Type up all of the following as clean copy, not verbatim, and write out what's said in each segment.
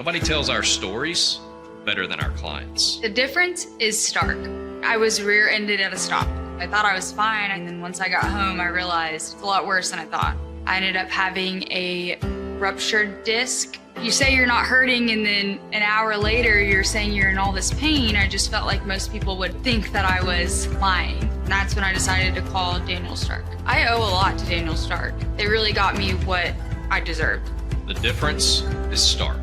Nobody tells our stories better than our clients. The difference is stark. I was rear-ended at a stop. I thought I was fine, and then once I got home, I realized it's a lot worse than I thought. I ended up having a ruptured disc. You say you're not hurting, and then an hour later, you're saying you're in all this pain. I just felt like most people would think that I was lying. And that's when I decided to call Daniel Stark. I owe a lot to Daniel Stark. They really got me what I deserved. The difference is stark.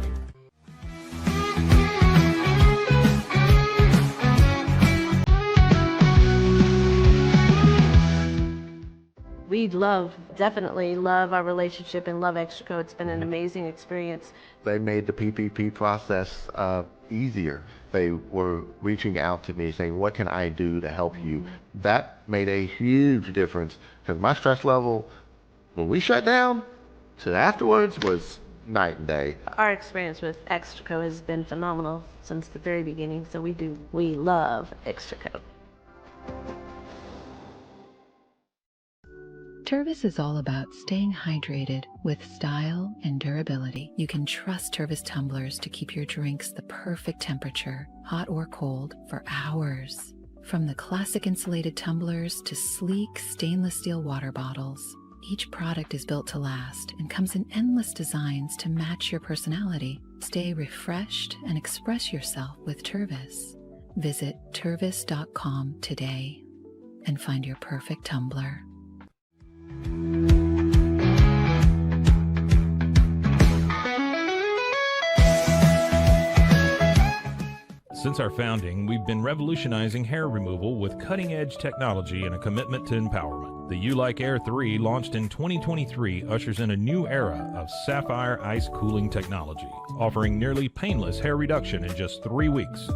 We definitely love our relationship and love ExtraCo. It's been an amazing experience. They made the PPP process easier. They were reaching out to me saying, what can I do to help you? That made a huge difference because my stress level, when we shut down, to afterwards was night and day. Our experience with ExtraCo has been phenomenal since the very beginning, so we love ExtraCo. Tervis is all about staying hydrated with style and durability. You can trust Tervis tumblers to keep your drinks the perfect temperature, hot or cold, for hours. From the classic insulated tumblers to sleek stainless steel water bottles, each product is built to last and comes in endless designs to match your personality. Stay refreshed and express yourself with Tervis. Visit tervis.com today and find your perfect tumbler. Since our founding, we've been revolutionizing hair removal with cutting-edge technology and a commitment to empowerment. The Ulike Air 3, launched in 2023, ushers in a new era of sapphire ice cooling technology, offering nearly painless hair reduction in just 3 weeks.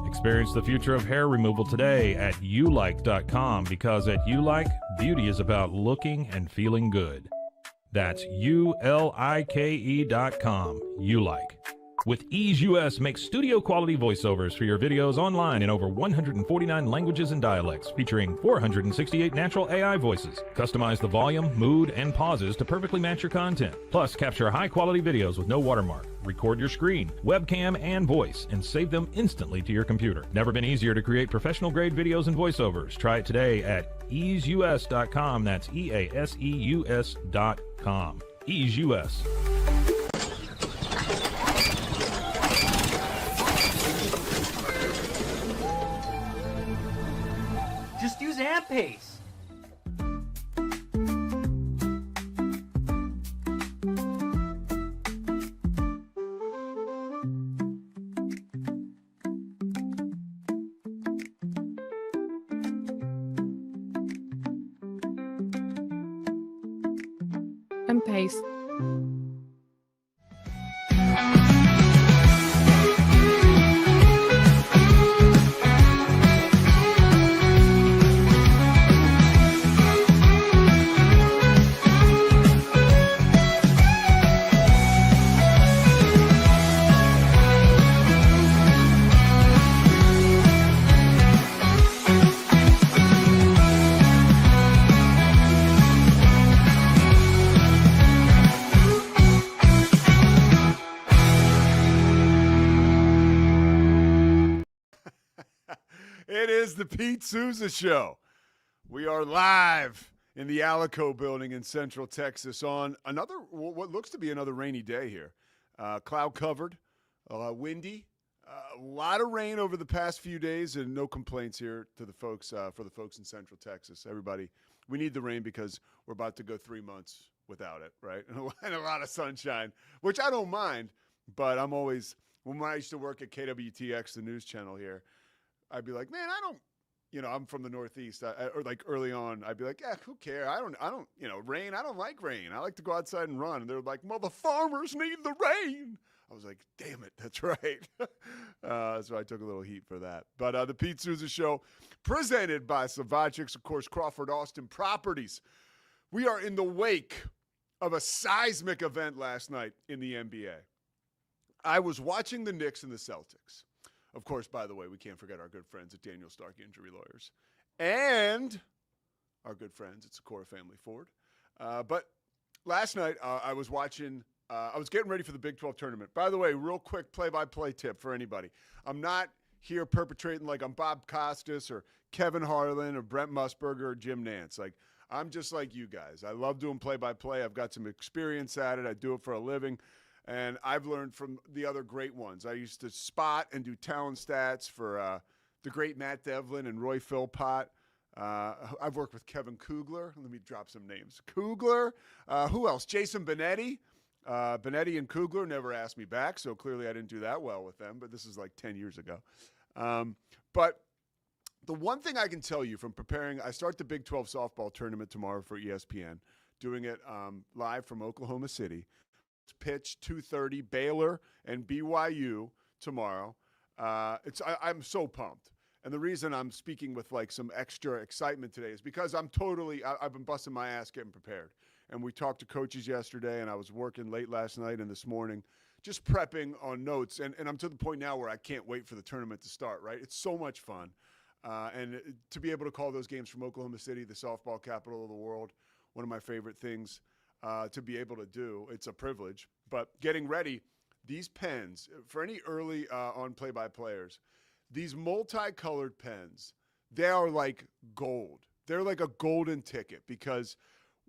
Experience the future of hair removal today at ulike.com, because at Ulike, beauty is about looking and feeling good. That's ULIKE.com, Ulike. With EaseUS, make studio-quality voiceovers for your videos online in over 149 languages and dialects, featuring 468 natural AI voices. Customize the volume, mood, and pauses to perfectly match your content. Plus, capture high-quality videos with no watermark. Record your screen, webcam, and voice, and save them instantly to your computer. Never been easier to create professional-grade videos and voiceovers. Try it today at EaseUS.com. That's EaseUS.com. EaseUS. Just use AMP-Pace. AMP-Pace. It is the Pete Souza Show. We are live in the Alico building in Central Texas on what looks to be another rainy day here. Cloud covered, windy, a lot of rain over the past few days, and no complaints here to the folks for the folks in Central Texas. Everybody, we need the rain because we're about to go 3 months without it, right? And a lot of sunshine, which I don't mind, but I'm always, when I used to work at KWTX, the news channel here, I'd be like, man, I don't, I'm from the Northeast, or like early on, I'd be like, yeah, who cares? I don't, rain. I don't like rain. I like to go outside and run. And they're like, well, the farmers need the rain. I was like, damn it, that's right. So I took a little heat for that. But the Pete Souza Show, presented by Slovakics, of course, Crawford Austin Properties. We are in the wake of a seismic event last night in the NBA. I was watching the Knicks and the Celtics. Of course, by the way, we can't forget our good friends at Daniel Stark Injury Lawyers. And our good friends at Socorro Family Ford. But last night, I was watching I was getting ready for the Big 12 tournament. By the way, real quick play-by-play tip for anybody. I'm not here perpetrating like I'm Bob Costas or Kevin Harlan or Brent Musburger or Jim Nance. Like, I'm just like you guys. I love doing play-by-play. I've got some experience at it. I do it for a living. And I've learned from the other great ones. I used to spot and do talent stats for the great Matt Devlin and Roy Philpott. I've worked with Kevin Kugler. Let me drop some names. Kugler. Who else? Jason Benetti. Benetti and Kugler never asked me back, so clearly I didn't do that well with them, but this is like 10 years ago. But the one thing I can tell you from preparing, I start the Big 12 softball tournament tomorrow for ESPN, doing it live from Oklahoma City. It's pitch 2:30, Baylor and BYU tomorrow. I'm so pumped. And the reason I'm speaking with like some extra excitement today is because I've been busting my ass getting prepared. And we talked to coaches yesterday, and I was working late last night and this morning, just prepping on notes. And I'm to the point now where I can't wait for the tournament to start, right? It's so much fun. And to be able to call those games from Oklahoma City, the softball capital of the world, one of my favorite things to be able to do. It's a privilege. But getting ready, these pens, for any early on play-by-players, these multicolored pens, they are like gold. They're like a golden ticket because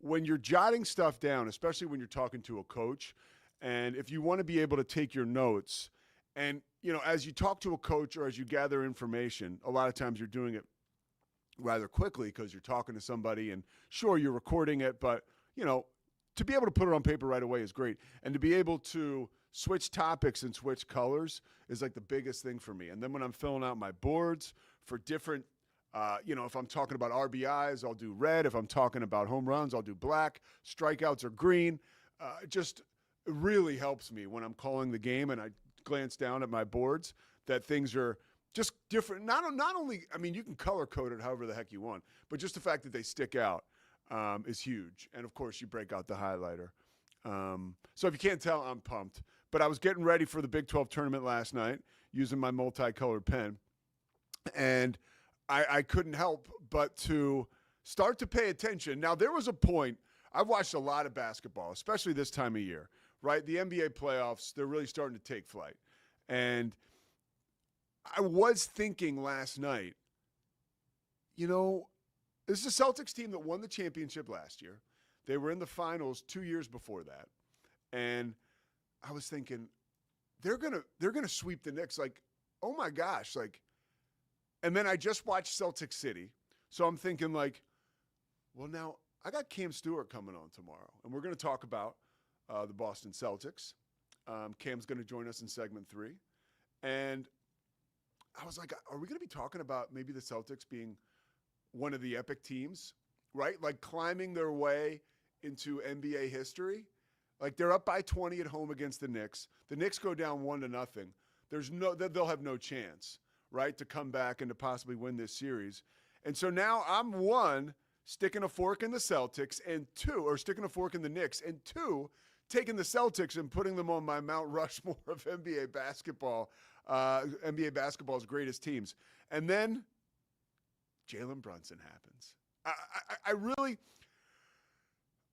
when you're jotting stuff down, especially when you're talking to a coach, and if you want to be able to take your notes, and, you know, as you talk to a coach or as you gather information, a lot of times you're doing it rather quickly because you're talking to somebody and sure, you're recording it, but, you know, to be able to put it on paper right away is great. And to be able to switch topics and switch colors is like the biggest thing for me. And then when I'm filling out my boards for different, if I'm talking about RBIs, I'll do red. If I'm talking about home runs, I'll do black. Strikeouts are green. Just really helps me when I'm calling the game and I glance down at my boards that things are just different. Not only, I mean, you can color code it however the heck you want, but just the fact that they stick out is huge. And, of course, you break out the highlighter. So if you can't tell, I'm pumped. But I was getting ready for the Big 12 tournament last night using my multicolored pen. And I couldn't help but to start to pay attention. Now, there was a point, I've watched a lot of basketball, especially this time of year, right? The NBA playoffs, they're really starting to take flight. And I was thinking last night, you know, this is a Celtics team that won the championship last year. They were in the finals 2 years before that. And I was thinking, they're gonna sweep the Knicks. Like, oh my gosh, like. And then I just watched Celtic City. So I'm thinking like, well, now I got Cam Stewart coming on tomorrow. And we're going to talk about the Boston Celtics. Cam's going to join us in segment 3. And I was like, are we going to be talking about maybe the Celtics being one of the epic teams, right? Like climbing their way into NBA history. Like they're up by 20 at home against the Knicks. The Knicks go down 1-0. They'll have no chance, right, to come back and to possibly win this series. And so now I'm one, sticking a fork in the Celtics, and two, or sticking a fork in the Knicks, and two, taking the Celtics and putting them on my Mount Rushmore of NBA basketball, NBA basketball's greatest teams. And then Jalen Brunson happens.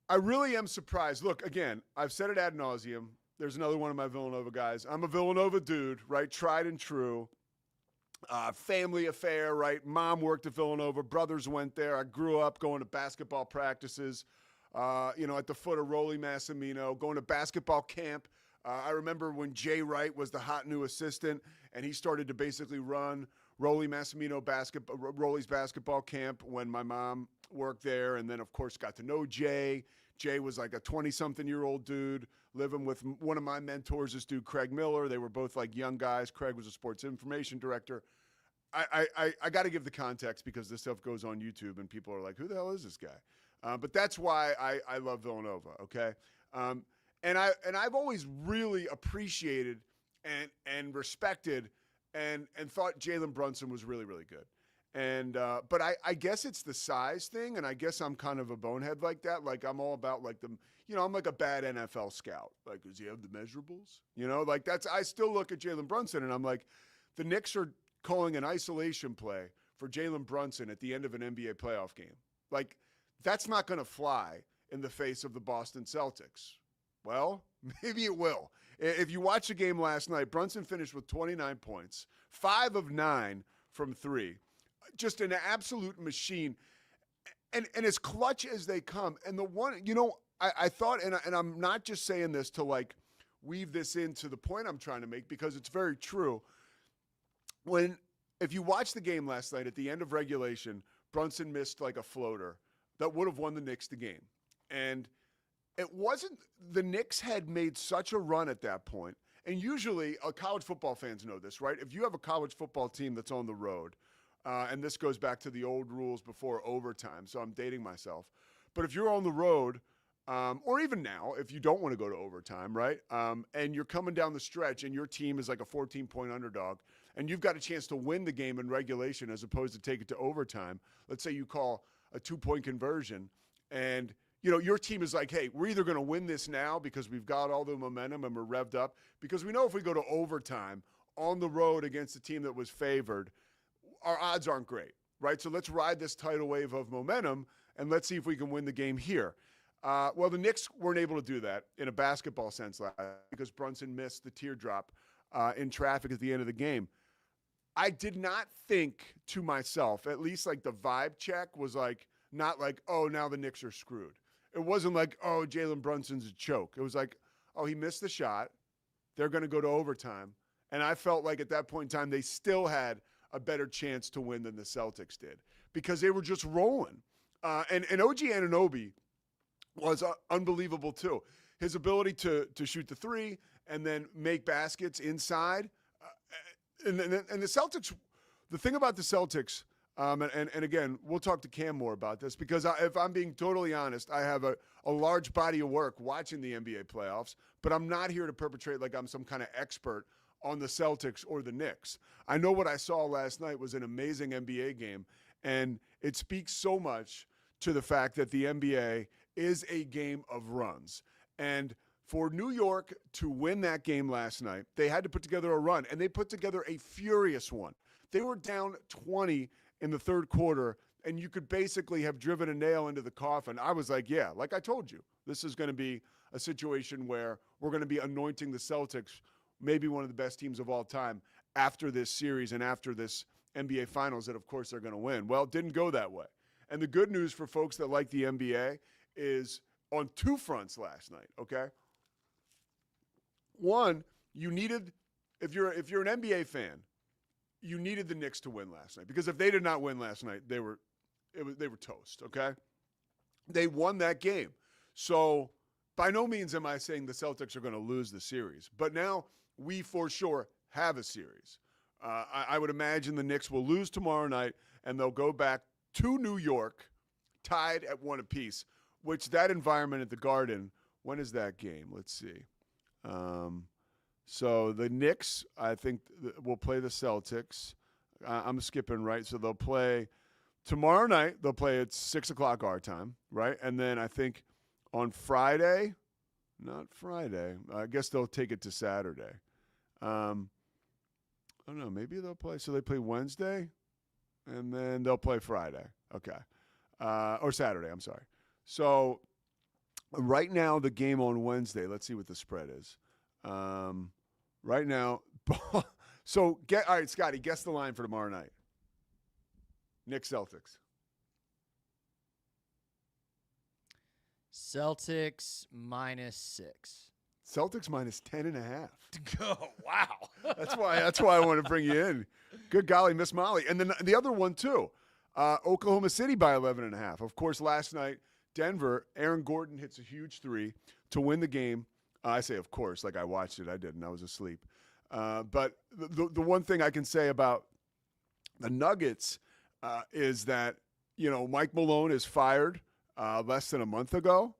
I really am surprised. Look, again, I've said it ad nauseum. There's another one of my Villanova guys. I'm a Villanova dude, right? Tried and true. Family affair, right? Mom worked at Villanova. Brothers went there. I grew up going to basketball practices, at the foot of Rolly Massimino, going to basketball camp. I remember when Jay Wright was the hot new assistant, and he started to basically run Rolly Massimino Rolly's basketball camp when my mom worked there. And then, of course, got to know Jay. Jay was like a 20-something-year-old dude living with one of my mentors, this dude, Craig Miller. They were both like young guys. Craig was a sports information director. I got to give the context because this stuff goes on YouTube and people are like, who the hell is this guy? But that's why I love Villanova, okay? And I've always really appreciated and respected and thought Jalen Brunson was really, really good. And but I guess it's the size thing, and I guess I'm kind of a bonehead like that. Like I'm all about like I'm like a bad NFL scout. Like, does he have the measurables? Like that's. I still look at Jalen Brunson, and I'm like, the Knicks are calling an isolation play for Jalen Brunson at the end of an NBA playoff game. Like that's not going to fly in the face of the Boston Celtics, Well, maybe it will. If you watch the game last night, Brunson finished with 29 points, 5 of 9 from 3. Just an absolute machine. And as clutch as they come. And the one, I thought, and I'm not just saying this to like weave this into the point I'm trying to make because it's very true. If you watch the game last night at the end of regulation, Brunson missed like a floater that would have won the Knicks the game. And it wasn't, the Knicks had made such a run at that point. And usually, college football fans know this, right? If you have a college football team that's on the road, and this goes back to the old rules before overtime, so I'm dating myself. But if you're on the road, or even now, if you don't want to go to overtime, right? And you're coming down the stretch and your team is like a 14-point underdog, and you've got a chance to win the game in regulation as opposed to take it to overtime. Let's say you call a 2-point conversion, and your team is like, hey, we're either going to win this now because we've got all the momentum and we're revved up, because we know if we go to overtime on the road against a team that was favored, our odds aren't great, right? So let's ride this tidal wave of momentum, and let's see if we can win the game here. Well, the Knicks weren't able to do that in a basketball sense last night because Brunson missed the teardrop in traffic at the end of the game. I did not think to myself, at least like the vibe check was like, not like, oh, now the Knicks are screwed. It wasn't like, oh, Jalen Brunson's a choke. It was like, oh, he missed the shot. They're going to go to overtime. And I felt like at that point in time, they still had a better chance to win than the Celtics did because they were just rolling. And OG Anunoby was unbelievable too. His ability to shoot the three and then make baskets inside. And the Celtics, the thing about the Celtics, and again, we'll talk to Cam more about this because if I'm being totally honest, I have a large body of work watching the NBA playoffs, but I'm not here to perpetrate like I'm some kind of expert on the Celtics or the Knicks. I know what I saw last night was an amazing NBA game, and it speaks so much to the fact that the NBA is a game of runs. And for New York to win that game last night, they had to put together a run, and they put together a furious one. They were down 20 in the third quarter, and you could basically have driven a nail into the coffin. I was like, yeah, like I told you, this is going to be a situation where we're going to be anointing the Celtics maybe one of the best teams of all time after this series and after this NBA Finals that, of course, they're going to win. Well, it didn't go that way. And the good news for folks that like the NBA is on two fronts last night, okay? One, you needed, if you're an NBA fan, you needed the Knicks to win last night because if they did not win last night, they were toast, okay? They won that game. So by no means am I saying the Celtics are going to lose the series, but now we for sure have a series. I would imagine the Knicks will lose tomorrow night and they'll go back to New York tied at 1 apiece, which that environment at the Garden, when is that game? Let's see. So the Knicks, I think, will play the Celtics. I'm skipping, right? So they'll play tomorrow night. They'll play at 6 o'clock our time, right? And then I think on Friday, not Friday, I guess they'll take it to Saturday. I don't know. Maybe they'll play. So they play Wednesday, and then they'll play Friday. Okay. Or Saturday, I'm sorry. So right now, the game on Wednesday, let's see what the spread is. Right now, so all right, Scotty, guess the line for tomorrow night. Knicks Celtics. Celtics -6. Celtics -10.5. Oh, wow. That's why I want to bring you in. Good golly, Miss Molly. And then the other one too. Oklahoma City by 11.5. Of course, last night, Denver, Aaron Gordon hits a huge three to win the game. I say, of course, like I watched it. I didn't. I was asleep. But the one thing I can say about the Nuggets is that, Mike Malone is fired less than a month ago.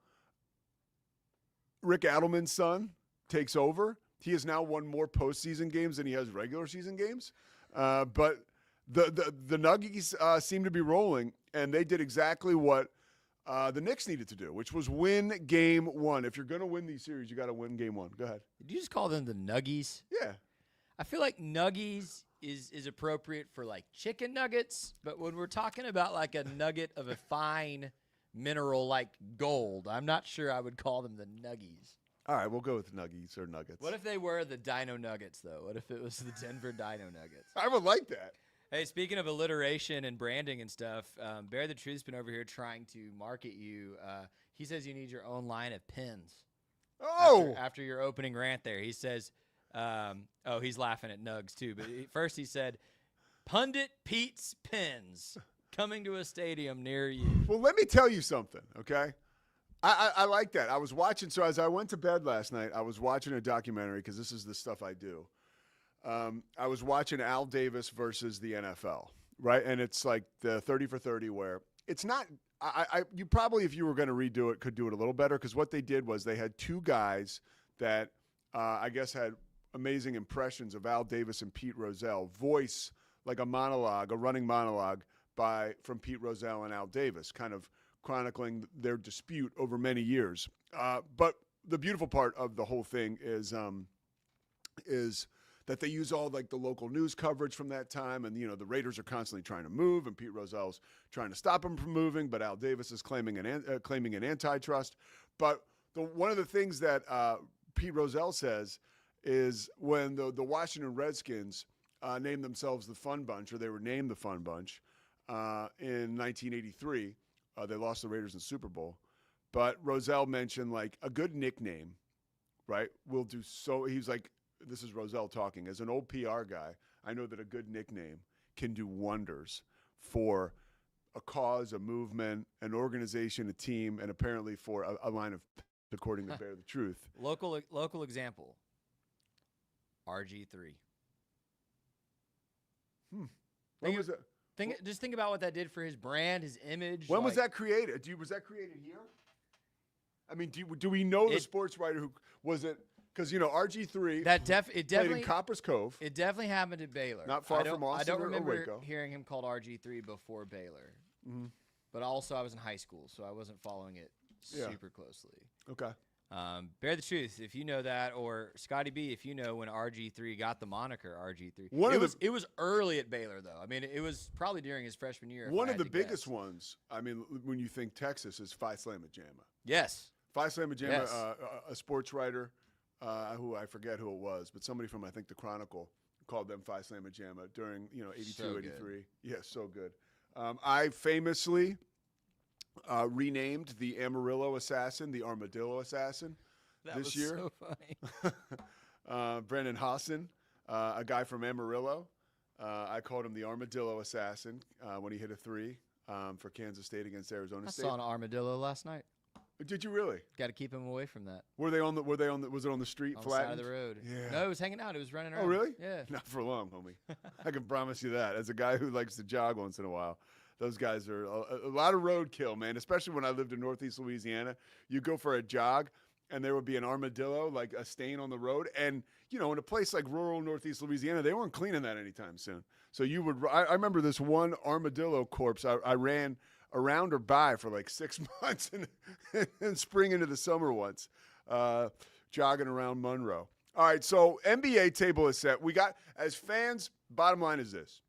Rick Adelman's son takes over. He has now won more postseason games than he has regular season games. But the Nuggies seem to be rolling, and they did exactly what the Knicks needed to do, which was win game one. If you're going to win these series, you got to win game one. Go ahead. Did you just call them the Nuggies? Yeah. I feel like Nuggies is appropriate for like chicken nuggets, but when we're talking about like a nugget of a fine mineral like gold, I'm not sure I would call them the Nuggies. All right, we'll go with Nuggies or Nuggets. What if they were the Dino Nuggets, though? What if it was the Denver Dino Nuggets? I would like that. Hey, speaking of alliteration and branding and stuff, Bear the Truth's been over here trying to market you. He says you need your own line of pins. Oh! After your opening rant there, he says, he's laughing at Nugs, too. But first he said, Pundit Pete's Pins coming to a stadium near you. Well, let me tell you something, okay? I like that. I was watching, so as I went to bed last night, I was watching a documentary because this is the stuff I do. I was watching Al Davis versus the NFL, right? And it's like the 30 for 30 where it's not you probably, if you were going to redo it, could do it a little better because what they did was they had two guys that I guess had amazing impressions of Al Davis and Pete Rozelle voice like a monologue, a running monologue from Pete Rozelle and Al Davis, kind of chronicling their dispute over many years. But the beautiful part of the whole thing is that they use all like the local news coverage from that time, and the Raiders are constantly trying to move, and Pete Rozelle's trying to stop them from moving, but Al Davis is claiming an antitrust. But one of the things that Pete Rozelle says is when the Washington Redskins named themselves the Fun Bunch, or they were named the Fun Bunch in 1983. They lost the Raiders in the Super Bowl. But Rozelle mentioned, like, a good nickname, right, will do so. He's like, this is Rozelle talking. As an old PR guy, I know that a good nickname can do wonders for a cause, a movement, an organization, a team, and apparently for a line of, according to Bear the Truth. Local example, RG3. When was that? Just think about what that did for his brand, his image. When was that created? Was that created here? I mean, do we know the sports writer who was it? Because RG3 it played in Copper's Cove. It definitely happened at Baylor. Not far from Austin. I don't remember or Waco. hearing him called RG3 before Baylor. Mm-hmm. But also, I was in high school, so I wasn't following it super closely. Okay. Bear the Truth, if you know that, or Scotty B, if you know when RG3 got the moniker RG3. It was early at Baylor, though. I mean, it was probably during his freshman year. One of the biggest ones, I mean, when you think Texas, is Phi Slamma Jamma. Yes. Phi Slamma Jamma, a sports writer, who I forget who it was, but somebody from, I think, the Chronicle called them Phi Slamma Jamma during, 82, 83. Yeah, so good. I famously renamed the Amarillo assassin the Armadillo assassin this year. So funny. Brendan Hassan, a guy from Amarillo, I called him the Armadillo assassin when he hit a three for Kansas State against Arizona State. I saw an armadillo last night. Did you really? Got to keep him away from that. Was it on the street, on flat? the side of the road. Yeah. No, it was hanging out. It was running around. Oh, really? Yeah. Not for long, homie. I can promise you that. As a guy who likes to jog once in a while, those guys are a lot of roadkill, man, especially when I lived in Northeast Louisiana. You go for a jog, and there would be an armadillo, like a stain on the road. And, in a place like rural Northeast Louisiana, they weren't cleaning that anytime soon. So I remember this one armadillo corpse I ran around or by for like 6 months and spring into the summer once, jogging around Monroe. All right, so NBA table is set. We got, as fans, bottom line is this.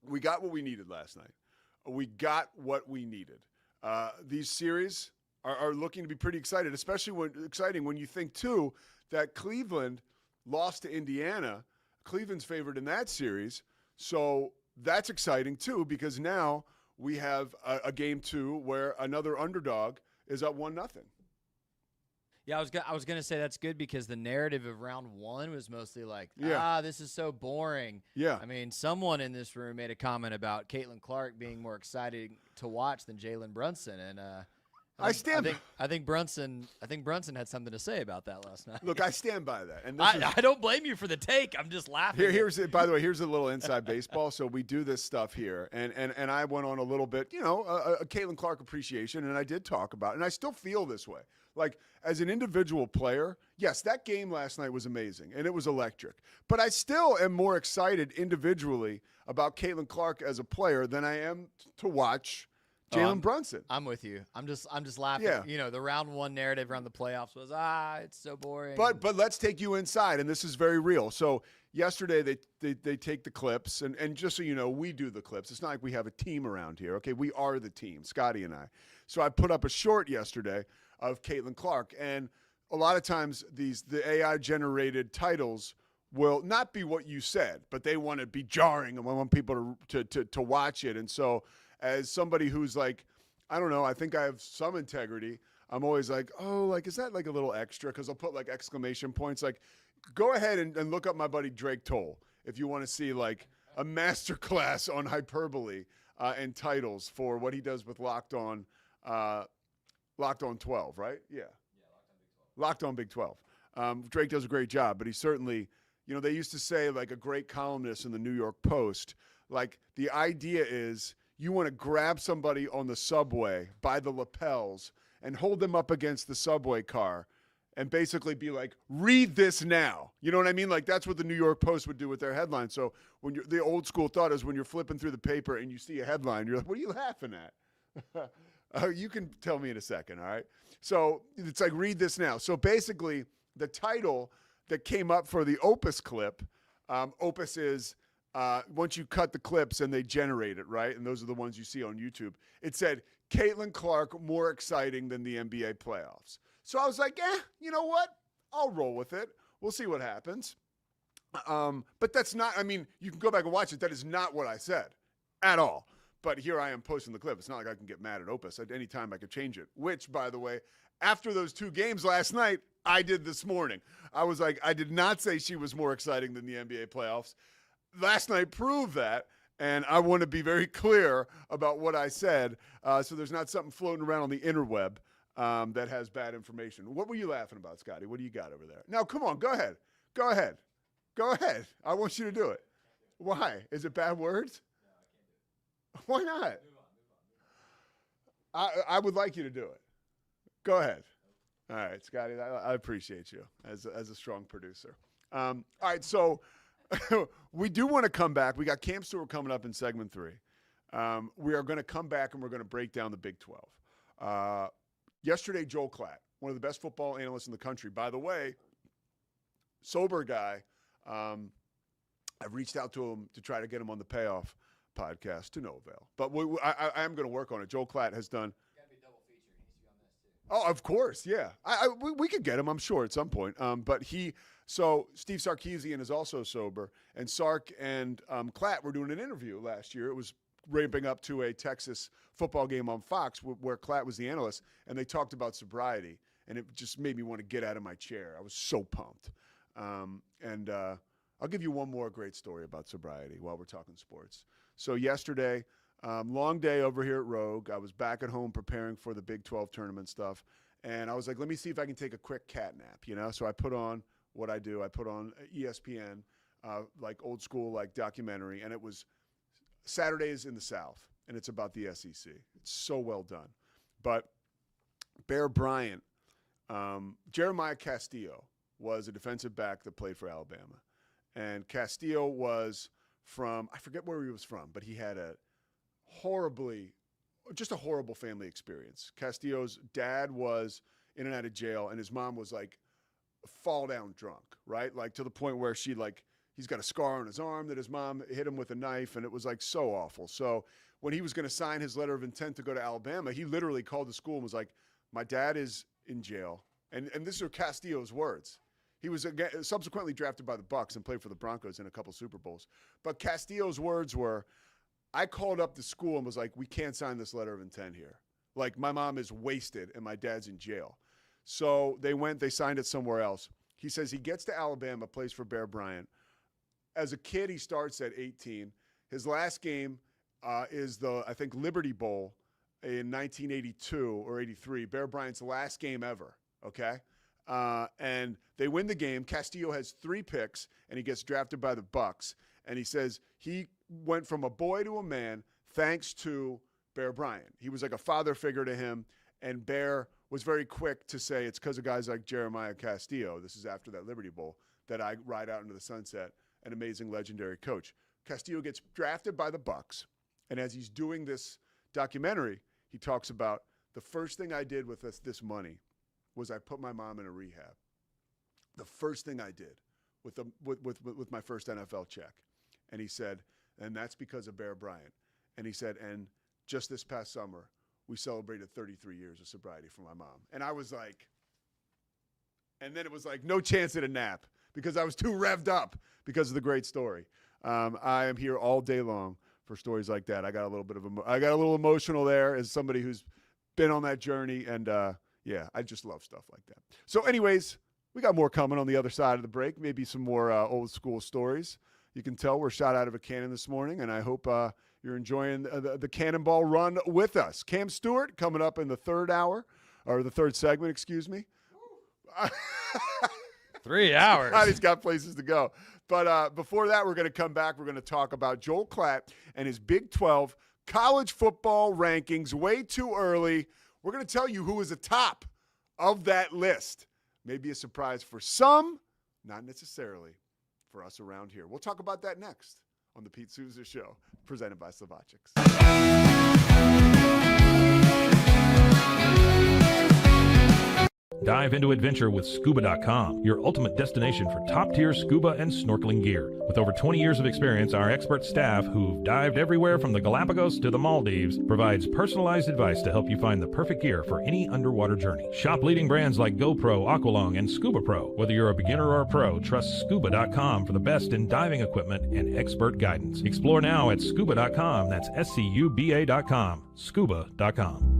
We got what we needed last night. We got what we needed. These series are looking to be pretty exciting when you think, too, that Cleveland lost to Indiana. Cleveland's favored in that series. So that's exciting, too, because now we have a game 2 where another underdog is up 1-0. Yeah, I was gonna say that's good because the narrative of round 1 was mostly like, this is so boring. Yeah. I mean, someone in this room made a comment about Caitlin Clark being more exciting to watch than Jalen Brunson, and I think Brunson had something to say about that last night. Look, I stand by that, and I don't blame you for the take. I'm just laughing. By the way, here's a little inside baseball. So we do this stuff here, and I went on a little bit, a Caitlin Clark appreciation, and I did talk about it, and I still feel this way. Like, as an individual player, yes, that game last night was amazing, and it was electric. But I still am more excited individually about Caitlin Clark as a player than I am to watch Jalen Brunson. I'm with you. I'm just laughing. Yeah. The round 1 narrative around the playoffs was, it's so boring. But let's take you inside, and this is very real. So yesterday they take the clips, and just so you know, we do the clips. It's not like we have a team around here. Okay, we are the team, Scotty and I. So I put up a short yesterday of Caitlin Clark, and a lot of times the AI generated titles will not be what you said, but they want to be jarring and want people to watch it. And so as somebody who's like, I don't know, I think I have some integrity, I'm always like, oh, like, is that like a little extra? Because I'll put like exclamation points. Like, go ahead and look up my buddy Drake Toll if you want to see like a master class on hyperbole and titles for what he does with Locked On 12, right? Yeah, Locked On Big 12. Drake does a great job, but he certainly, you know, they used to say like a great columnist in the New York Post, like the idea is you want to grab somebody on the subway by the lapels and hold them up against the subway car and basically be like, read this now. You know what I mean? Like that's what the New York Post would do with their headline. So when the old school thought is when you're flipping through the paper and you see a headline, you're like, what are you laughing at? You can tell me in a second, all right? So it's like, read this now. So basically the title that came up for the Opus clip, Opus is once you cut the clips and they generate it, right? And those are the ones you see on YouTube. It said, Caitlin Clark more exciting than the NBA playoffs. So I was like, you know what? I'll roll with it. We'll see what happens. But that's not, I mean, you can go back and watch it. That is not what I said at all. But here I am posting the clip. It's not like I can get mad at Opus. At any time I could change it, which, by the way, after those 2 games last night, I did this morning. I was like, I did not say she was more exciting than the NBA playoffs. Last night proved that, and I want to be very clear about what I said so there's not something floating around on the interweb that has bad information. What were you laughing about, Scotty? What do you got over there? Now, come on, go ahead. Go ahead. Go ahead. I want you to do it. Why? Is it bad words? Why not? I would like you to do it. Go ahead. All right, Scotty, I appreciate you as a strong producer. All right, so we do want to come back. We got Cam Stewart coming up in segment 3. We are going to come back and we're going to break down the Big 12. Yesterday, Joel Klatt, one of the best football analysts in the country. By the way, sober guy. I've reached out to him to try to get him on the Payoff podcast to no avail. But I am going to work on it. Joel Klatt has done. Oh, of course, yeah. We could get him, I'm sure, at some point. But Steve Sarkisian is also sober, and Sark and Klatt were doing an interview last year. It was ramping up to a Texas football game on Fox where Klatt was the analyst, and they talked about sobriety, and it just made me want to get out of my chair. I was so pumped. And I'll give you one more great story about sobriety while we're talking sports. So yesterday, long day over here at Rogue. I was back at home preparing for the Big 12 tournament stuff. And I was like, let me see if I can take a quick cat nap, you know? So I put on what I do. I put on ESPN, like old school, like documentary. And it was Saturdays in the South. And it's about the SEC. It's so well done. But Bear Bryant, Jeremiah Castillo was a defensive back that played for Alabama. And Castillo was from, I forget where he was from, but he had just a horrible family experience. Castillo's dad was in and out of jail, and his mom was like fall down drunk, right? Like to the point where he's got a scar on his arm that his mom hit him with a knife, and it was like so awful. So when he was going to sign his letter of intent to go to Alabama, he literally called the school and was like, my dad is in jail. And these are Castillo's words. He was subsequently drafted by the Bucs and played for the Broncos in a couple Super Bowls. But Castillo's words were, I called up the school and was like, we can't sign this letter of intent here. Like, my mom is wasted and my dad's in jail. So they signed it somewhere else. He says he gets to Alabama, plays for Bear Bryant. As a kid, he starts at 18. His last game is I think, Liberty Bowl in 1982 or 83. Bear Bryant's last game ever, okay? And they win the game. Castillo has 3 picks, and he gets drafted by the Bucs. And he says he went from a boy to a man thanks to Bear Bryant. He was like a father figure to him, and Bear was very quick to say it's because of guys like Jeremiah Castillo. This is after that Liberty Bowl that I ride out into the sunset, an amazing, legendary coach. Castillo gets drafted by the Bucs, and as he's doing this documentary, he talks about the first thing I did with this money was I put my mom in a rehab. The first thing I did with my first NFL check. And he said, and that's because of Bear Bryant. And he said, and just this past summer, we celebrated 33 years of sobriety for my mom. And I was like, And then it was like no chance at a nap because I was too revved up because of the great story. I am here all day long for stories like that. I got a little emotional there as somebody who's been on that journey, and yeah, I just love stuff like that. So anyways, we got more coming on the other side of the break, maybe some more old school stories. You can tell we're shot out of a cannon this morning, and I hope you're enjoying the cannonball run with us. Cam Stewart coming up in the third segment, excuse me. 3 hours. He's got places to go. But before that, we're going to come back. We're going to talk about Joel Klatt and his Big 12 college football rankings way too early. We're going to tell you who is atop of that list. Maybe a surprise for some, not necessarily for us around here. We'll talk about that next on the Pete Souza Show, presented by Slovaceks. Dive into adventure with Scuba.com, your ultimate destination for top-tier scuba and snorkeling gear. With over 20 years of experience, our expert staff, who've dived everywhere from the Galapagos to the Maldives, provides personalized advice to help you find the perfect gear for any underwater journey. Shop leading brands like GoPro, Aqualung, and Scuba Pro. Whether you're a beginner or a pro, trust Scuba.com for the best in diving equipment and expert guidance. Explore now at Scuba.com. That's SCUBA.com. Scuba.com.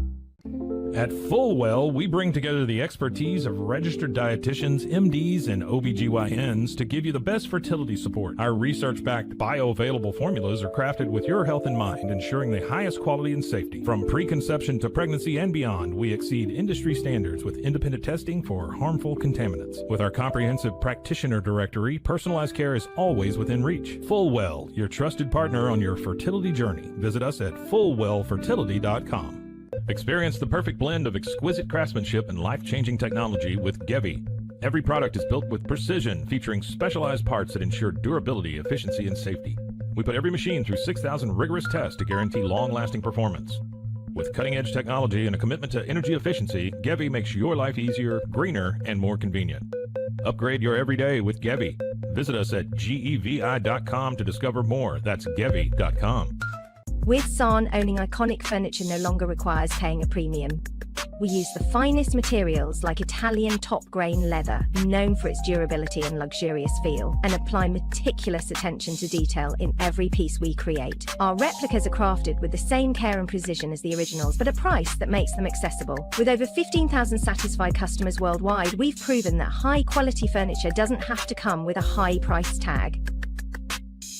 At Fullwell, we bring together the expertise of registered dietitians, MDs, and OBGYNs to give you the best fertility support. Our research-backed bioavailable formulas are crafted with your health in mind, ensuring the highest quality and safety. From preconception to pregnancy and beyond, we exceed industry standards with independent testing for harmful contaminants. With our comprehensive practitioner directory, personalized care is always within reach. Fullwell, your trusted partner on your fertility journey. Visit us at fullwellfertility.com. Experience the perfect blend of exquisite craftsmanship and life-changing technology with Gevi. Every product is built with precision, featuring specialized parts that ensure durability, efficiency, and safety. We put every machine through 6,000 rigorous tests to guarantee long-lasting performance. With cutting-edge technology and a commitment to energy efficiency, Gevi makes your life easier, greener, and more convenient. Upgrade your everyday with Gevi. Visit us at gevi.com to discover more. That's gevi.com. With San, owning iconic furniture no longer requires paying a premium. We use the finest materials like Italian top-grain leather, known for its durability and luxurious feel, and apply meticulous attention to detail in every piece we create. Our replicas are crafted with the same care and precision as the originals, but a price that makes them accessible. With over 15,000 satisfied customers worldwide, we've proven that high-quality furniture doesn't have to come with a high price tag.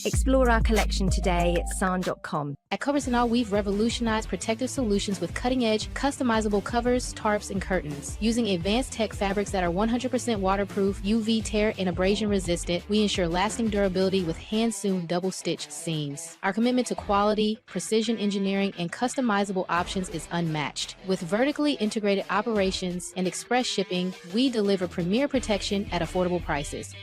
Explore our collection today at san.com. At Covers & All, we've revolutionized protective solutions with cutting-edge, customizable covers, tarps, and curtains. Using advanced tech fabrics that are 100% waterproof, UV tear, and abrasion resistant, we ensure lasting durability with hand-sewn double-stitch seams. Our commitment to quality, precision engineering, and customizable options is unmatched. With vertically integrated operations and express shipping, we deliver premier protection at affordable prices.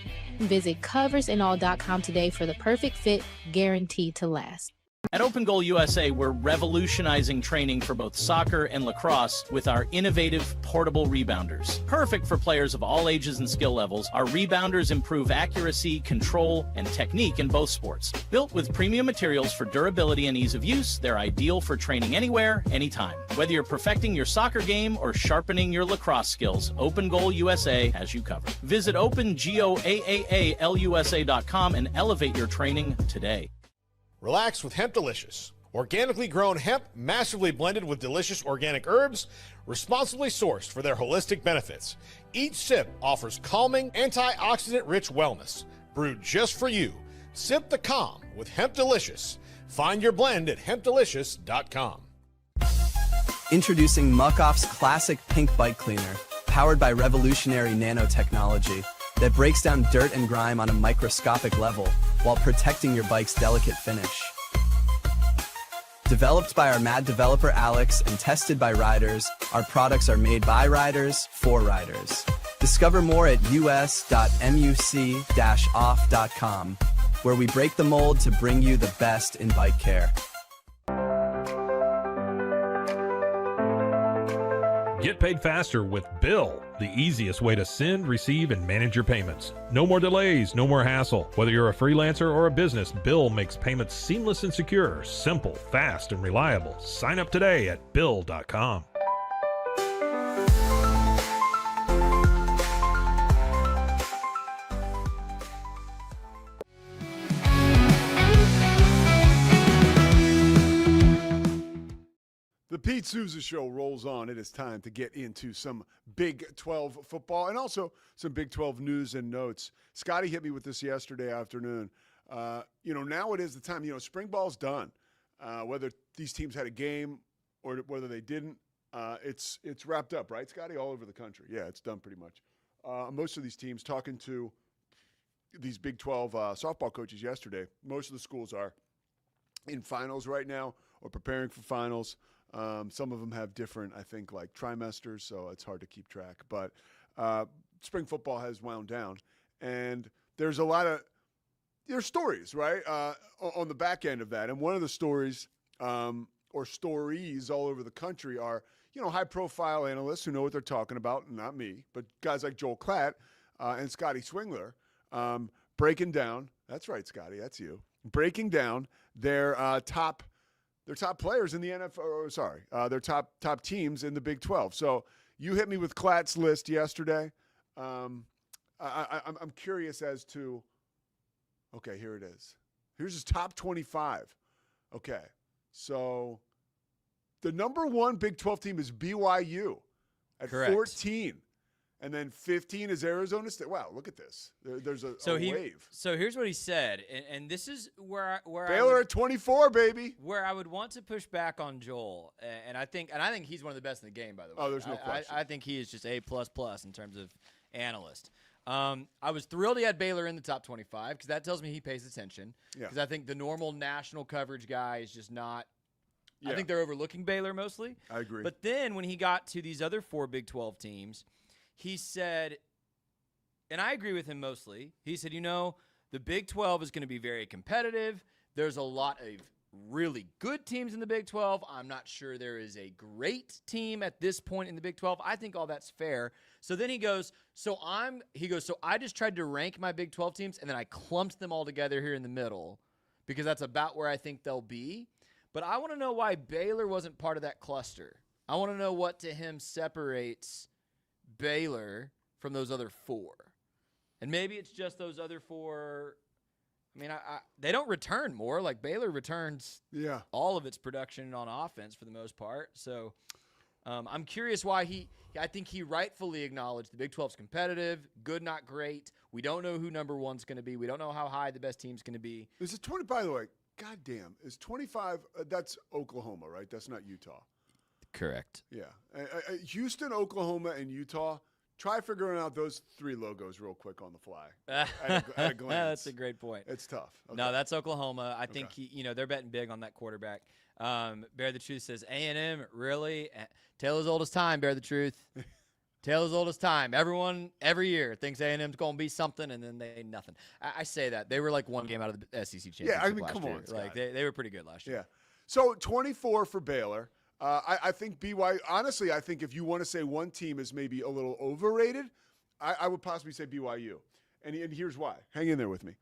Visit coversandall.com today for the perfect fit, guaranteed to last. At Open Goal USA, we're revolutionizing training for both soccer and lacrosse with our innovative portable rebounders. Perfect for players of all ages and skill levels, our rebounders improve accuracy, control, and technique in both sports. Built with premium materials for durability and ease of use, they're ideal for training anywhere, anytime. Whether you're perfecting your soccer game or sharpening your lacrosse skills, Open Goal USA has you covered. Visit OpenGoAAALUSA.com and elevate your training today. Relax with Hemp Delicious. Organically grown hemp, massively blended with delicious organic herbs, responsibly sourced for their holistic benefits. Each sip offers calming, antioxidant-rich wellness. Brewed just for you. Sip the calm with Hemp Delicious. Find your blend at hempdelicious.com. Introducing Muck-Off's classic pink bike cleaner, powered by revolutionary nanotechnology that breaks down dirt and grime on a microscopic level while protecting your bike's delicate finish. Developed by our mad developer Alex and tested by riders, our products are made by riders for riders. Discover more at us.muc-off.com, where we break the mold to bring you the best in bike care. Get paid faster with Bill, the easiest way to send, receive, and manage your payments. No more delays, no more hassle. Whether you're a freelancer or a business, Bill makes payments seamless and secure, simple, fast, and reliable. Sign up today at Bill.com. Pete Souza show rolls on. It is time to get into some Big 12 football and also some Big 12 news and notes. Scotty hit me with this yesterday afternoon. Now it is the time. Spring ball's done. Whether these teams had a game or whether they didn't, it's wrapped up, right, Scotty? All over the country. Yeah, it's done pretty much. Most of these teams, talking to these Big 12 softball coaches yesterday, most of the schools are in finals right now or preparing for finals. Some of them have different, I think, like trimesters, so it's hard to keep track. But spring football has wound down, and there's a lot of stories, right, on the back end of that. And one of the stories or stories all over the country are, high-profile analysts who know what they're talking about, not me, but guys like Joel Klatt and Scotty Swingler breaking down – that's right, Scotty, that's you – breaking down their top players in the NFL. Their top teams in the Big 12. So you hit me with Klatt's list yesterday. I'm curious as to. Okay, here it is. Here's his top 25. Okay, so the number one Big 12 team is BYU at Correct. 14. And then 15 is Arizona State. Wow, look at this. There's a wave. So here's what he said, and this is where Baylor at 24, baby. Where I would want to push back on Joel, and I think he's one of the best in the game, by the way. Oh, there's no question. I think he is just A++ in terms of analyst. I was thrilled he had Baylor in the top 25 because that tells me he pays attention. Because I think the normal national coverage guy is just not. I think they're overlooking Baylor mostly. I agree. But then when he got to these other 4 Big 12 teams, he said, and I agree with him mostly, he said, the Big 12 is going to be very competitive. There's a lot of really good teams in the Big 12. I'm not sure there is a great team at this point in the Big 12. I think all that's fair. So then he goes, so I just tried to rank my Big 12 teams, and then I clumped them all together here in the middle because that's about where I think they'll be. But I want to know why Baylor wasn't part of that cluster. I want to know what to him separates Baylor from those other 4. And maybe it's just those other 4. I mean, they don't return more. Like Baylor returns all of its production on offense for the most part. So I'm curious why I think he rightfully acknowledged the Big 12's competitive, good, not great. We don't know who number 1's going to be. We don't know how high the best team's going to be. Is it 20, by the way, goddamn, is 25, that's Oklahoma, right? That's not Utah. Correct. Yeah. Houston, Oklahoma, and Utah. Try figuring out those 3 logos real quick on the fly at a glance. That's a great point. It's tough. Okay. No, that's Oklahoma. I think they're betting big on that quarterback. Bear the Truth says A&M, really? Tale as old as time, Bear the Truth. Tale as old as time. Everyone, every year, thinks A&M's going to be something, and then they nothing. I say that. They were like 1 game out of the SEC championship come year. on, Scott. Like they were pretty good last year. Yeah. So 24 for Baylor. I think BYU, honestly, I think if you want to say one team is maybe a little overrated, I would possibly say BYU. And here's why. Hang in there with me.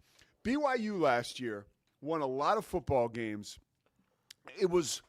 BYU last year won a lot of football games. There was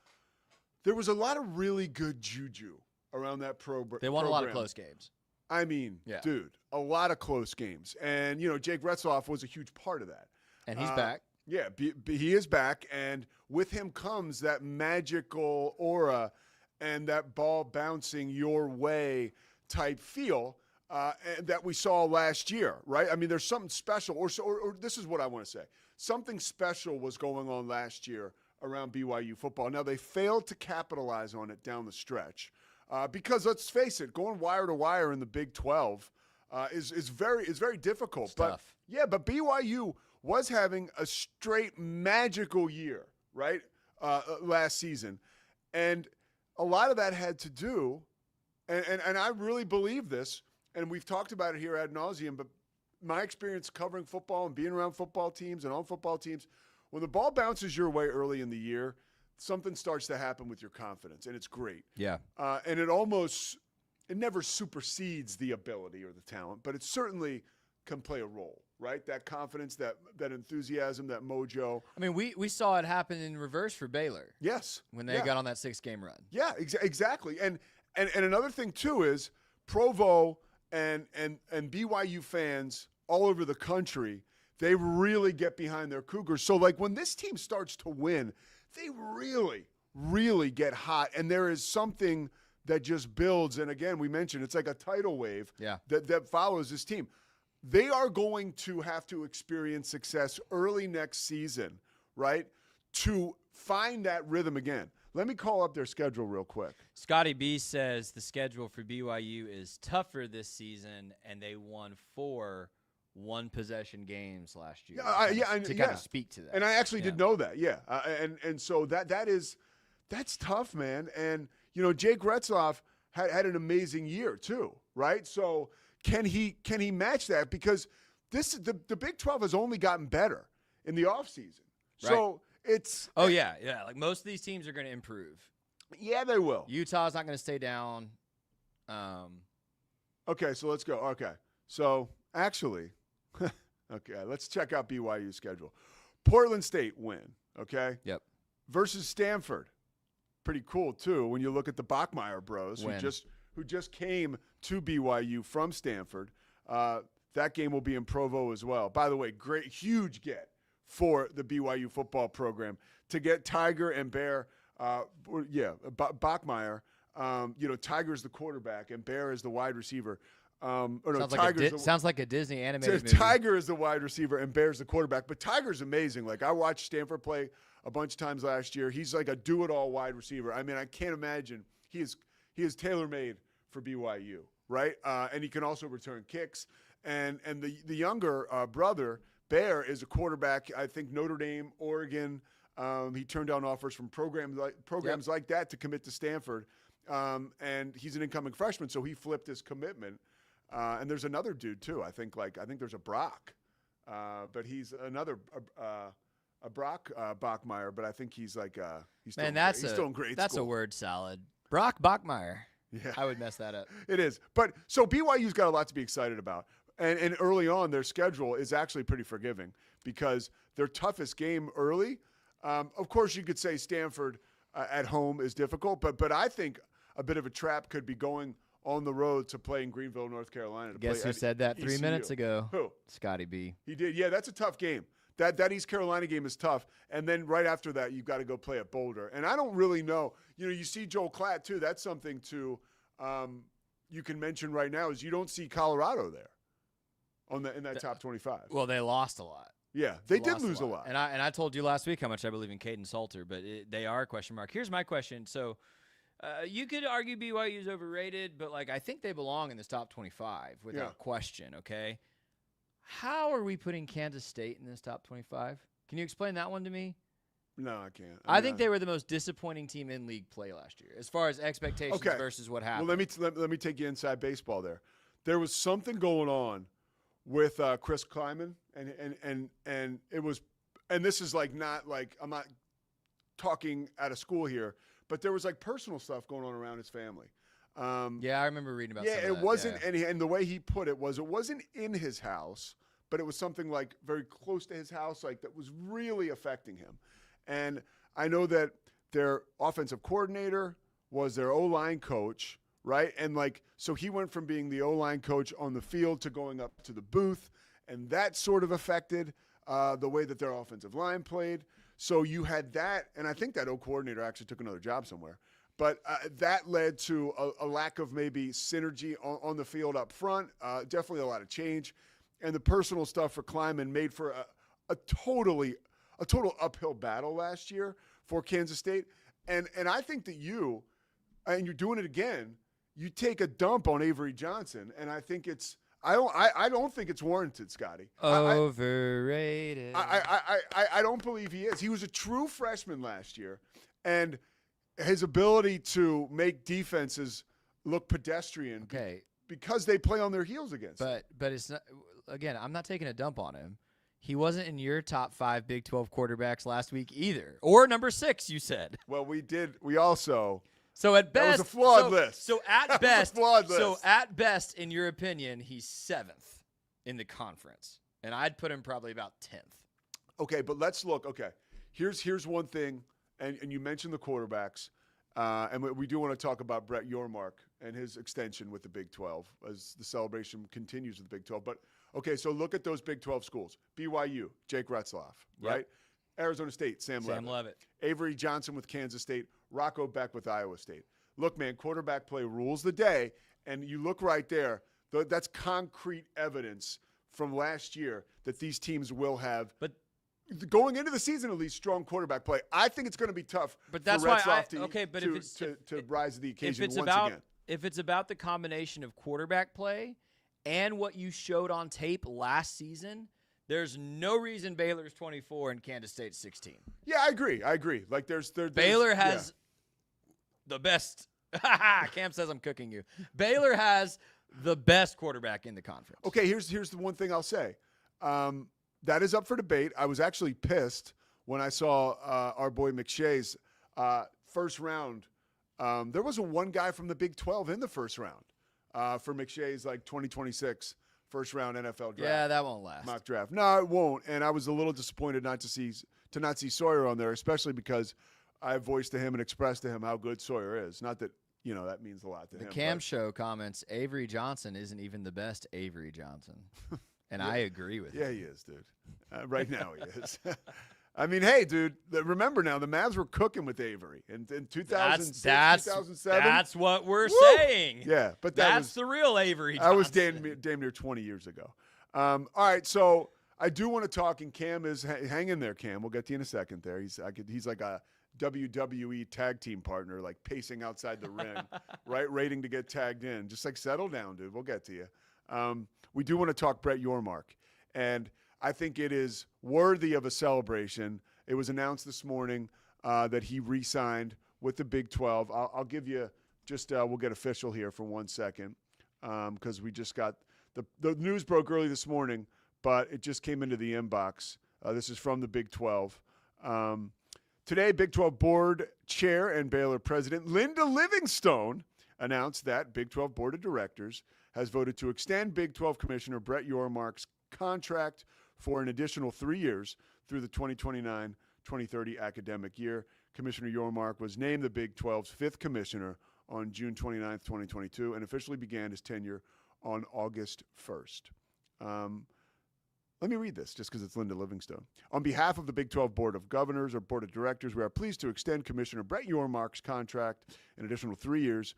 a lot of really good juju around that program. They won a lot of close games. I mean, dude, a lot of close games. And, Jake Retzloff was a huge part of that. And he's back. Yeah, he is back, and with him comes that magical aura and that ball bouncing your way type feel that we saw last year, right? I mean, there's something special, or this is what I want to say. Something special was going on last year around BYU football. Now, they failed to capitalize on it down the stretch because, let's face it, going wire to wire in the Big 12 is very difficult. It's tough. Yeah, but BYU was having a straight magical year, right, last season. And a lot of that had to do, and I really believe this, and we've talked about it here ad nauseum, but my experience covering football and being around football teams and on football teams, when the ball bounces your way early in the year, something starts to happen with your confidence, and it's great. Yeah. And it never supersedes the ability or the talent, but it certainly can play a role, right? That confidence, that enthusiasm, that mojo. I mean, we saw it happen in reverse for Baylor. Yes. When they got on that 6-game run. Yeah, exactly. And another thing too is Provo and BYU fans all over the country, they really get behind their Cougars. So like when this team starts to win, they really, really get hot, and there is something that just builds. And again, we mentioned it's like a tidal wave that follows this team. They are going to have to experience success early next season, right, to find that rhythm again. Let me call up their schedule real quick. Scotty B says the schedule for BYU is tougher this season, and they won 4 one-possession games last year. To kind of speak to that. And I actually did know that, and so that's tough, man. And Jake Retzloff had an amazing year too, right? So can he match that? Because the Big 12 has only gotten better in the offseason. Right. So it's like most of these teams are going to improve. Yeah, they will. Utah's not going to stay down. Okay, so let's go. Okay, so actually, okay, let's check out BYU's schedule. Portland State win. Okay. Yep. Versus Stanford. Pretty cool too when you look at the Bachmeier bros who just came to BYU from Stanford. That game will be in Provo as well. By the way, huge get for the BYU football program to get Tiger and Bear. Bachmeier. Tiger's the quarterback and Bear is the wide receiver. Sounds like a Disney animated movie. Tiger is the wide receiver and Bear's the quarterback. But Tiger's amazing. Like I watched Stanford play a bunch of times last year. He's like a do-it-all wide receiver. I mean, I can't imagine. He is tailor-made for BYU, right? And he can also return kicks. And the younger brother, Bear, is a quarterback, I think Notre Dame, Oregon. He turned down offers from programs like that to commit to Stanford. And he's an incoming freshman, so he flipped his commitment. And there's another dude too. I think there's a Brock, but he's another a Brock Bachmeier. But I think he's still in grade That's school. a word salad. Brock Bachmeier. Yeah, I would mess that up. It is. But so BYU's got a lot to be excited about. And early on, their schedule is actually pretty forgiving because their toughest game early. Of course, you could say Stanford at home is difficult, but I think a bit of a trap could be going on the road to play in Greenville, North Carolina. Guess who said that 3 EaseUS. minutes ago? Who? Scotty B. He did. Yeah, that's a tough game. That East Carolina game is tough. And then right after that, you've got to go play at Boulder. And I don't really know. You see Joel Klatt, too. That's something, too, you can mention right now is you don't see Colorado there in that top 25. Well, they lost a lot. Yeah, they did lose a lot. And I told you last week how much I believe in Caden Salter, but they are a question mark. Here's my question. So you could argue BYU is overrated, but I think they belong in this top 25 without question, okay? How are we putting Kansas State in this top 25? Can you explain that one to me? No, I can't. I think they were the most disappointing team in league play last year as far as expectations versus what happened. Well, let me take you inside baseball there. There was something going on with Chris Kleiman, and it was, and this is not I'm not talking out of school here, but there was personal stuff going on around his family. I remember reading about. Yeah, some of it that, wasn't, and the way he put it wasn't in his house, but it was something very close to his house, that was really affecting him. And I know that their offensive coordinator was their O-line coach, right? And so he went from being the O-line coach on the field to going up to the booth, and that sort of affected the way that their offensive line played. So you had that, and I think that O-coordinator actually took another job somewhere. But that led to a lack of maybe synergy on the field up front, definitely a lot of change. And the personal stuff for Kleiman made for a total uphill battle last year for Kansas State. And I think that you're doing it again, you take a dump on Avery Johnson, and I think I don't think it's warranted, Scotty. Overrated. I don't believe he is. He was a true freshman last year, and his ability to make defenses look pedestrian because they play on their heels against him. But it's not, again, I'm not taking a dump on him. He wasn't in your top 5 Big 12 quarterbacks last week either. Or number 6, you said. Well, we did. We also. So at best, that was a flawed list. So at best, in your opinion, he's 7th in the conference, and I'd put him probably about 10th. Okay, but let's look. Okay, here's one thing, and you mentioned the quarterbacks, and we do want to talk about Brett Yormark and his extension with the Big 12 as the celebration continues with the Big 12. But okay, so look at those Big 12 schools: BYU, Jake Retzloff, right? Arizona State, Sam Levitt. Levitt. Avery Johnson with Kansas State. Rocco Beck with Iowa State. Look, man, quarterback play rules the day, and you look right there. That's concrete evidence from last year that these teams will have. But going into the season, at least, strong quarterback play. I think it's going to be tough. But that's for why to rise to the occasion again. If it's about the combination of quarterback play and what you showed on tape last season, there's no reason Baylor's 24 and Kansas State's 16. Yeah, I agree. Like there's Baylor has the best. Cam says I'm cooking you. Baylor has the best quarterback in the conference. Okay, here's the one thing I'll say. That is up for debate. I was actually pissed when I saw our boy McShay's first round. There wasn't one guy from the Big 12 in the first round for McShay's 2026 first round NFL draft. Yeah, that won't last. Mock draft. No, it won't. And I was a little disappointed not to see Sawyer on there, especially because I voiced to him and expressed to him how good Sawyer is. Not that that means a lot to him. The Cam Show comments, Avery Johnson isn't even the best Avery Johnson. And I agree with him. Yeah, he is, dude. Right now he is. I mean, hey, dude, remember now, the Mavs were cooking with Avery in 2006, 2007. That's what we're saying. Yeah, but that's the real Avery Johnson. That was damn near 20 years ago. All right, so I do want to talk, and Cam is hang in there, Cam. We'll get to you in a second there. He's like a WWE tag team partner, like pacing outside the ring, right, waiting to get tagged in. Just settle down, dude. We'll get to you. We do want to talk Brett Yormark, and I think it is worthy of a celebration. It was announced this morning that he re-signed with the Big 12. I'll give you we'll get official here for 1 second because we just got the news broke early this morning, but it just came into the inbox. This is from the Big 12. Today, Big 12 Board Chair and Baylor President Linda Livingstone announced that Big 12 Board of Directors has voted to extend Big 12 Commissioner Brett Yormark's contract for an additional 3 years through the 2029-2030 academic year. Commissioner Yormark was named the Big 12's fifth commissioner on June 29, 2022, and officially began his tenure on August 1st. Let me read this just because it's Linda Livingstone. On behalf of the Big 12 Board of Governors or Board of Directors, we are pleased to extend Commissioner Brett Yormark's contract an additional 3 years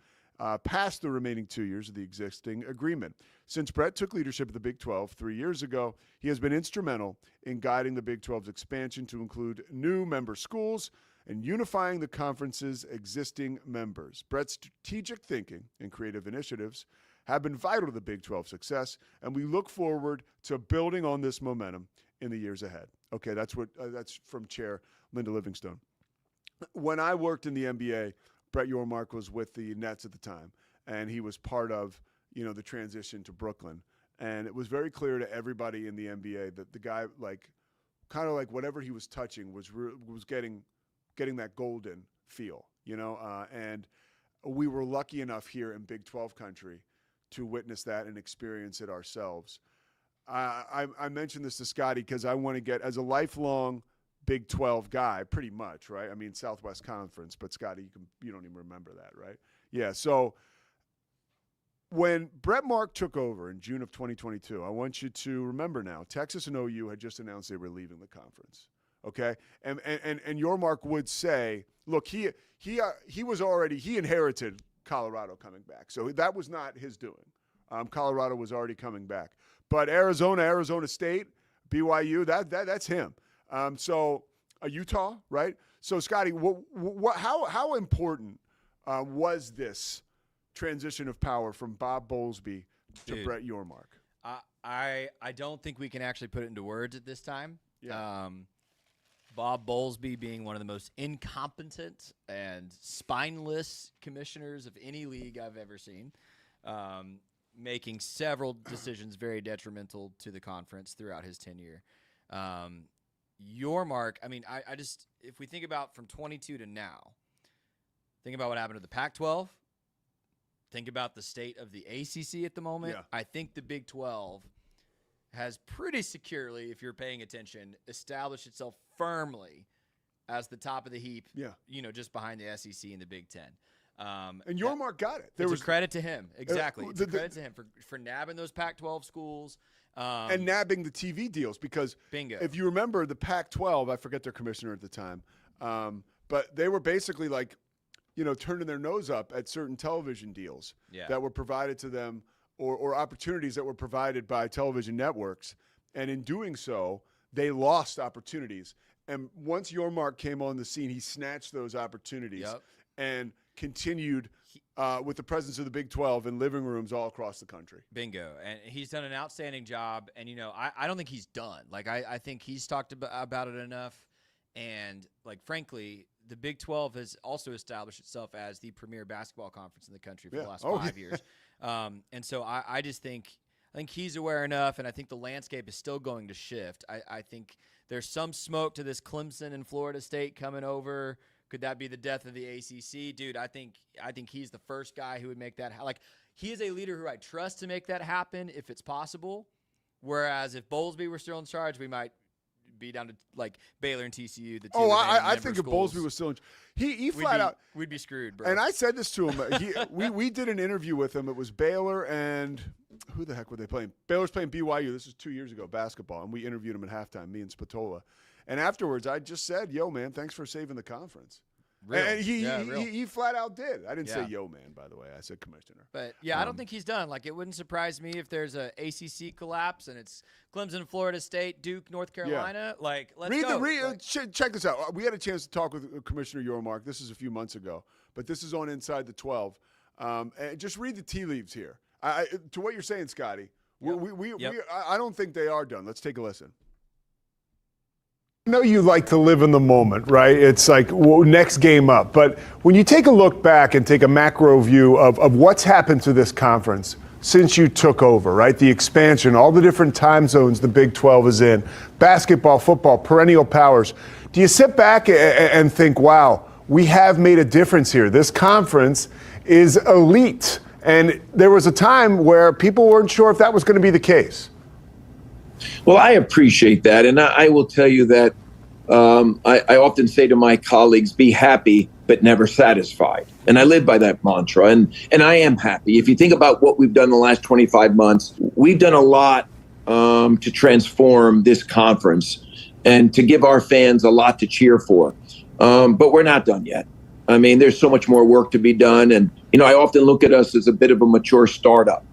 past the remaining 2 years of the existing agreement. Since Brett took leadership of the Big 12 3 years ago, he has been instrumental in guiding the Big 12's expansion to include new member schools and unifying the conference's existing members. Brett's strategic thinking and creative initiatives have been vital to the Big 12's success, and we look forward to building on this momentum in the years ahead. Okay, that's from Chair Linda Livingstone. When I worked in the NBA, Brett Yormark was with the Nets at the time, and he was part of the transition to Brooklyn. And it was very clear to everybody in the NBA that the guy, kind of like whatever he was touching was getting that golden feel, and we were lucky enough here in Big 12 country to witness that and experience it ourselves. I mentioned this to Scotty because I want to get, as a lifelong Big 12 guy, pretty much, right? I mean, Southwest Conference, but Scotty, you don't even remember that, right? Yeah, so when Brett Mark took over in June of 2022, I want you to remember now, Texas and OU had just announced they were leaving the conference, okay? And Yormark would say, look, he inherited Colorado coming back, so that was not his doing. Colorado was already coming back. But Arizona State, BYU, that's him. So Utah, right? So Scotty, how important was this transition of power from Bob Bowlesby to Brett Yormark? I don't think we can actually put it into words at this time. Yeah. Bob Bowlesby being one of the most incompetent and spineless commissioners of any league I've ever seen, making several decisions very detrimental to the conference throughout his tenure. Yormark, I mean, I just, if we think about from 22 to now, think about what happened to the Pac-12, think about the state of the ACC at the moment. Yeah. I think the Big 12 has pretty securely, if you're paying attention, established itself firmly as the top of the heap, just behind the SEC and the Big 10. And Yormark got it. It's a credit to him. Exactly. It's a credit to him for nabbing those Pac-12 schools. And nabbing the TV deals because if you remember the Pac-12, I forget their commissioner at the time, but they were basically like turning their nose up at certain television deals that were provided to them or opportunities that were provided by television networks. And in doing so, they lost opportunities. And once Yormark came on the scene, he snatched those opportunities and continued with the presence of the Big 12 in living rooms all across the country. Bingo. And he's done an outstanding job. And, I don't think he's done. Like, I think he's talked about it enough. And, like, frankly, the Big 12 has also established itself as the premier basketball conference in the country for the last 5 years. And so I just think he's aware enough, and I think the landscape is still going to shift. I think there's some smoke to this Clemson and Florida State coming over. Could that be the death of the ACC? Dude, I think he's the first guy who would make that like, he is a leader who I trust to make that happen if it's possible. Whereas if Bowlesby were still in charge, we might be down to like Baylor and TCU. I think if Bowlesby was still in he flat out we'd be screwed, bro. And I said this to him. We did an interview with him. It was Baylor and who the heck were they playing? Baylor's playing BYU. This was 2 years ago, basketball, and we interviewed him at halftime, me and Spatola. And afterwards, I just said, "Yo, man, thanks for saving the conference." Real. And he flat out did. I didn't say "yo, man," by the way. I said "commissioner." But I don't think he's done. Like, it wouldn't surprise me if there's a ACC collapse and it's Clemson, Florida State, Duke, North Carolina. Yeah. Like, let's go. Check this out. We had a chance to talk with Commissioner Yormark. This is a few months ago, but this is on Inside the 12. And just read the tea leaves here. To what you're saying, Scotty. I don't think they are done. Let's take a listen. I know you like to live in the moment, right? It's like next game up. But when you take a look back and take a macro view of what's happened to this conference since you took over, right? The expansion, all the different time zones the Big 12 is in, basketball, football, perennial powers. Do you sit back and think, wow, we have made a difference here. This conference is elite. And there was a time where people weren't sure if that was going to be the case. Well, I appreciate that. And I will tell you that I often say to my colleagues, be happy, but never satisfied. And I live by that mantra. And I am happy. If you think about what we've done the last 25 months, we've done a lot to transform this conference and to give our fans a lot to cheer for. But we're not done yet. I mean, there's so much more work to be done. And, I often look at us as a bit of a mature startup.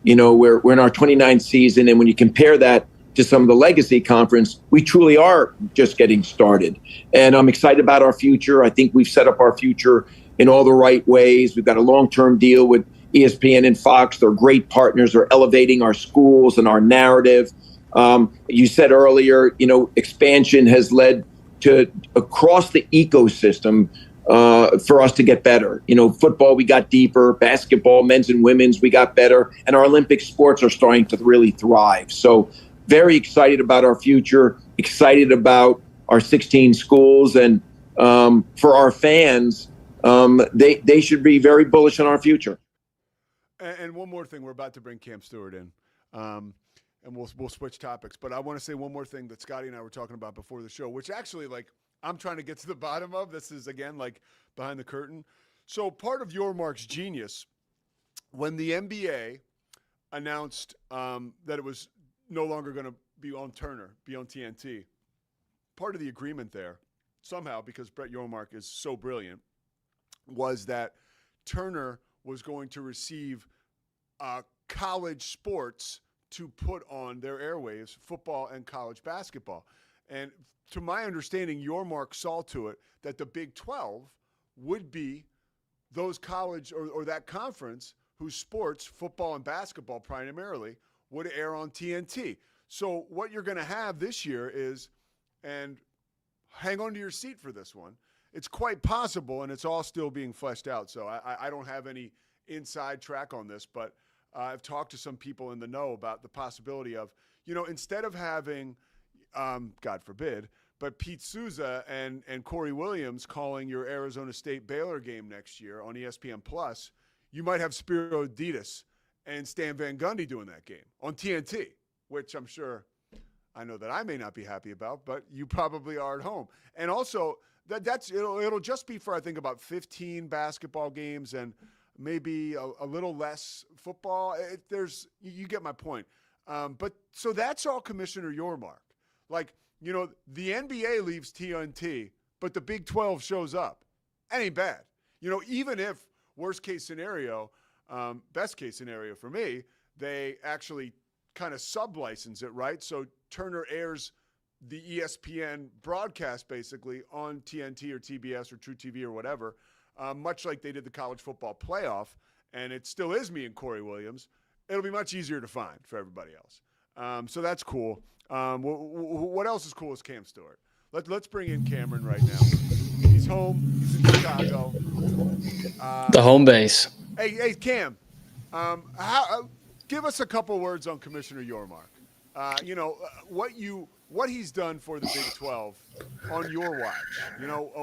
We're in our 29th season. And when you compare that to some of the legacy conference, we truly are just getting started. And I'm excited about our future. I think we've set up our future in all the right ways. We've got a long-term deal with ESPN and Fox. They're great partners. They're elevating our schools and our narrative. You said earlier, expansion has led to across the ecosystem for us to get better. Football, we got deeper. Basketball, men's and women's, we got better. And our Olympic sports are starting to really thrive. So very excited about our future, excited about our 16 schools. And for our fans, they should be very bullish on our future. And one more thing, we're about to bring Cam Stewart in, and we'll switch topics. But I want to say one more thing that Scotty and I were talking about before the show, which actually, I'm trying to get to the bottom of. This is, again, behind the curtain. So part of Yormark's genius, when the NBA announced that it was no longer going to be on Turner, be on TNT, part of the agreement there, somehow, because Brett Yormark is so brilliant, was that Turner was going to receive college sports to put on their airwaves, football and college basketball. And to my understanding, Yormark saw to it that the Big 12 would be those college or that conference whose sports, football and basketball primarily, would air on TNT. So what you're going to have this year is, and hang on to your seat for this one, it's quite possible, and it's all still being fleshed out. So I don't have any inside track on this, but I've talked to some people in the know about the possibility of, instead of having, God forbid, but Pete Souza and Corey Williams calling your Arizona State Baylor game next year on ESPN Plus, you might have Spiro Adidas and Stan Van Gundy doing that game on TNT, which I'm sure I know that I may not be happy about, but you probably are at home. And also, it'll just be for, I think, about 15 basketball games and maybe a little less football. You get my point. But so that's all Commissioner Yormark. The NBA leaves TNT, but the Big 12 shows up. That ain't bad. Even if worst case scenario, best case scenario for me, they actually kind of sub-license it, right? So Turner airs the ESPN broadcast basically on TNT or TBS or True TV or whatever, much like they did the college football playoff, and it still is me and Corey Williams. It'll be much easier to find for everybody else. So that's cool. What else is cool is Cam Stewart. Let's bring in Cameron right now. He's home. He's in Chicago. The home base. Hey, Cam. Give us a couple words on Commissioner Yormark. What he's done for the Big 12 on your watch.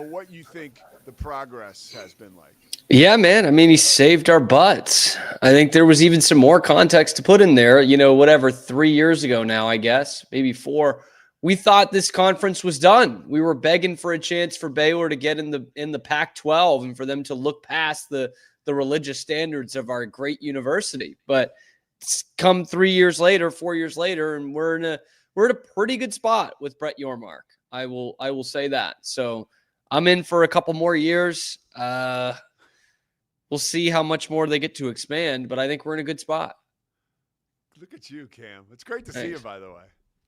What you think the progress has been like. Yeah, man. I mean, he saved our butts. I think there was even some more context to put in there. 3 years ago now, I guess, maybe 4. We thought this conference was done. We were begging for a chance for Baylor to get in the Pac-12 and for them to look past the religious standards of our great university. But it's come 3 years later, 4 years later, and we're in a pretty good spot with Brett Yormark. I will say that. So I'm in for a couple more years. We'll see how much more they get to expand, but I think we're in a good spot. Look at you, Cam. It's great to see you, by the way.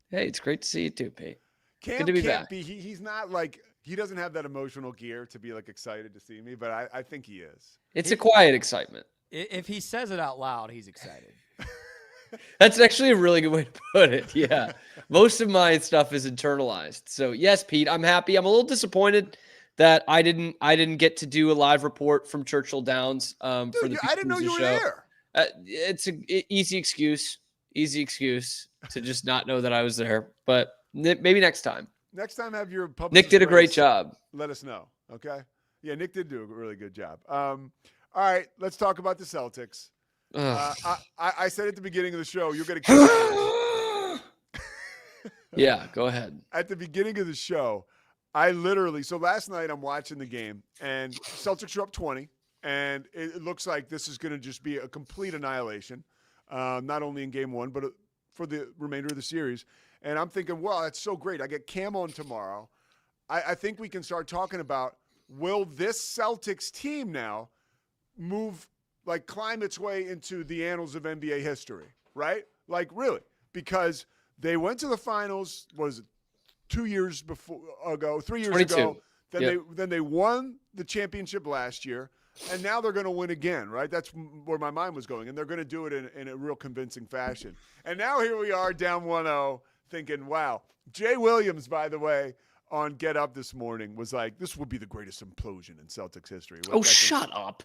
Hey, it's great to see you too, Pete. Cam good to be can't back. He's not like, he doesn't have that emotional gear to be like excited to see me, but I think he is. It's a quiet excitement. If he says it out loud, he's excited. That's actually a really good way to put it. Yeah. Most of my stuff is internalized. So yes, Pete, I'm happy. I'm a little disappointed that I didn't get to do a live report from Churchill Downs for the I didn't know you were there. It's an easy excuse to just not know that I was there, but maybe next time. Next time, have your publicist Nick did a great job. Let us know. Okay. Yeah. Nick did do a really good job. All right, let's talk about the Celtics. I said at the beginning of the show, you're going to Yeah, go ahead. At the beginning of the show, so last night I'm watching the game, and Celtics are up 20, and it looks like this is going to just be a complete annihilation, not only in game 1, but for the remainder of the series. And I'm thinking, wow, that's so great. I get Cam on tomorrow. I think we can start talking about, will this Celtics team now climb its way into the annals of NBA history, right? Like, really, because they went to the finals, 3 years ago. Then they won the championship last year, and now they're going to win again, right? That's where my mind was going, and they're going to do it in a real convincing fashion. And now here we are down 1-0 thinking, wow. Jay Williams, by the way, on Get Up this morning was like, this would be the greatest implosion in Celtics history. Shut up.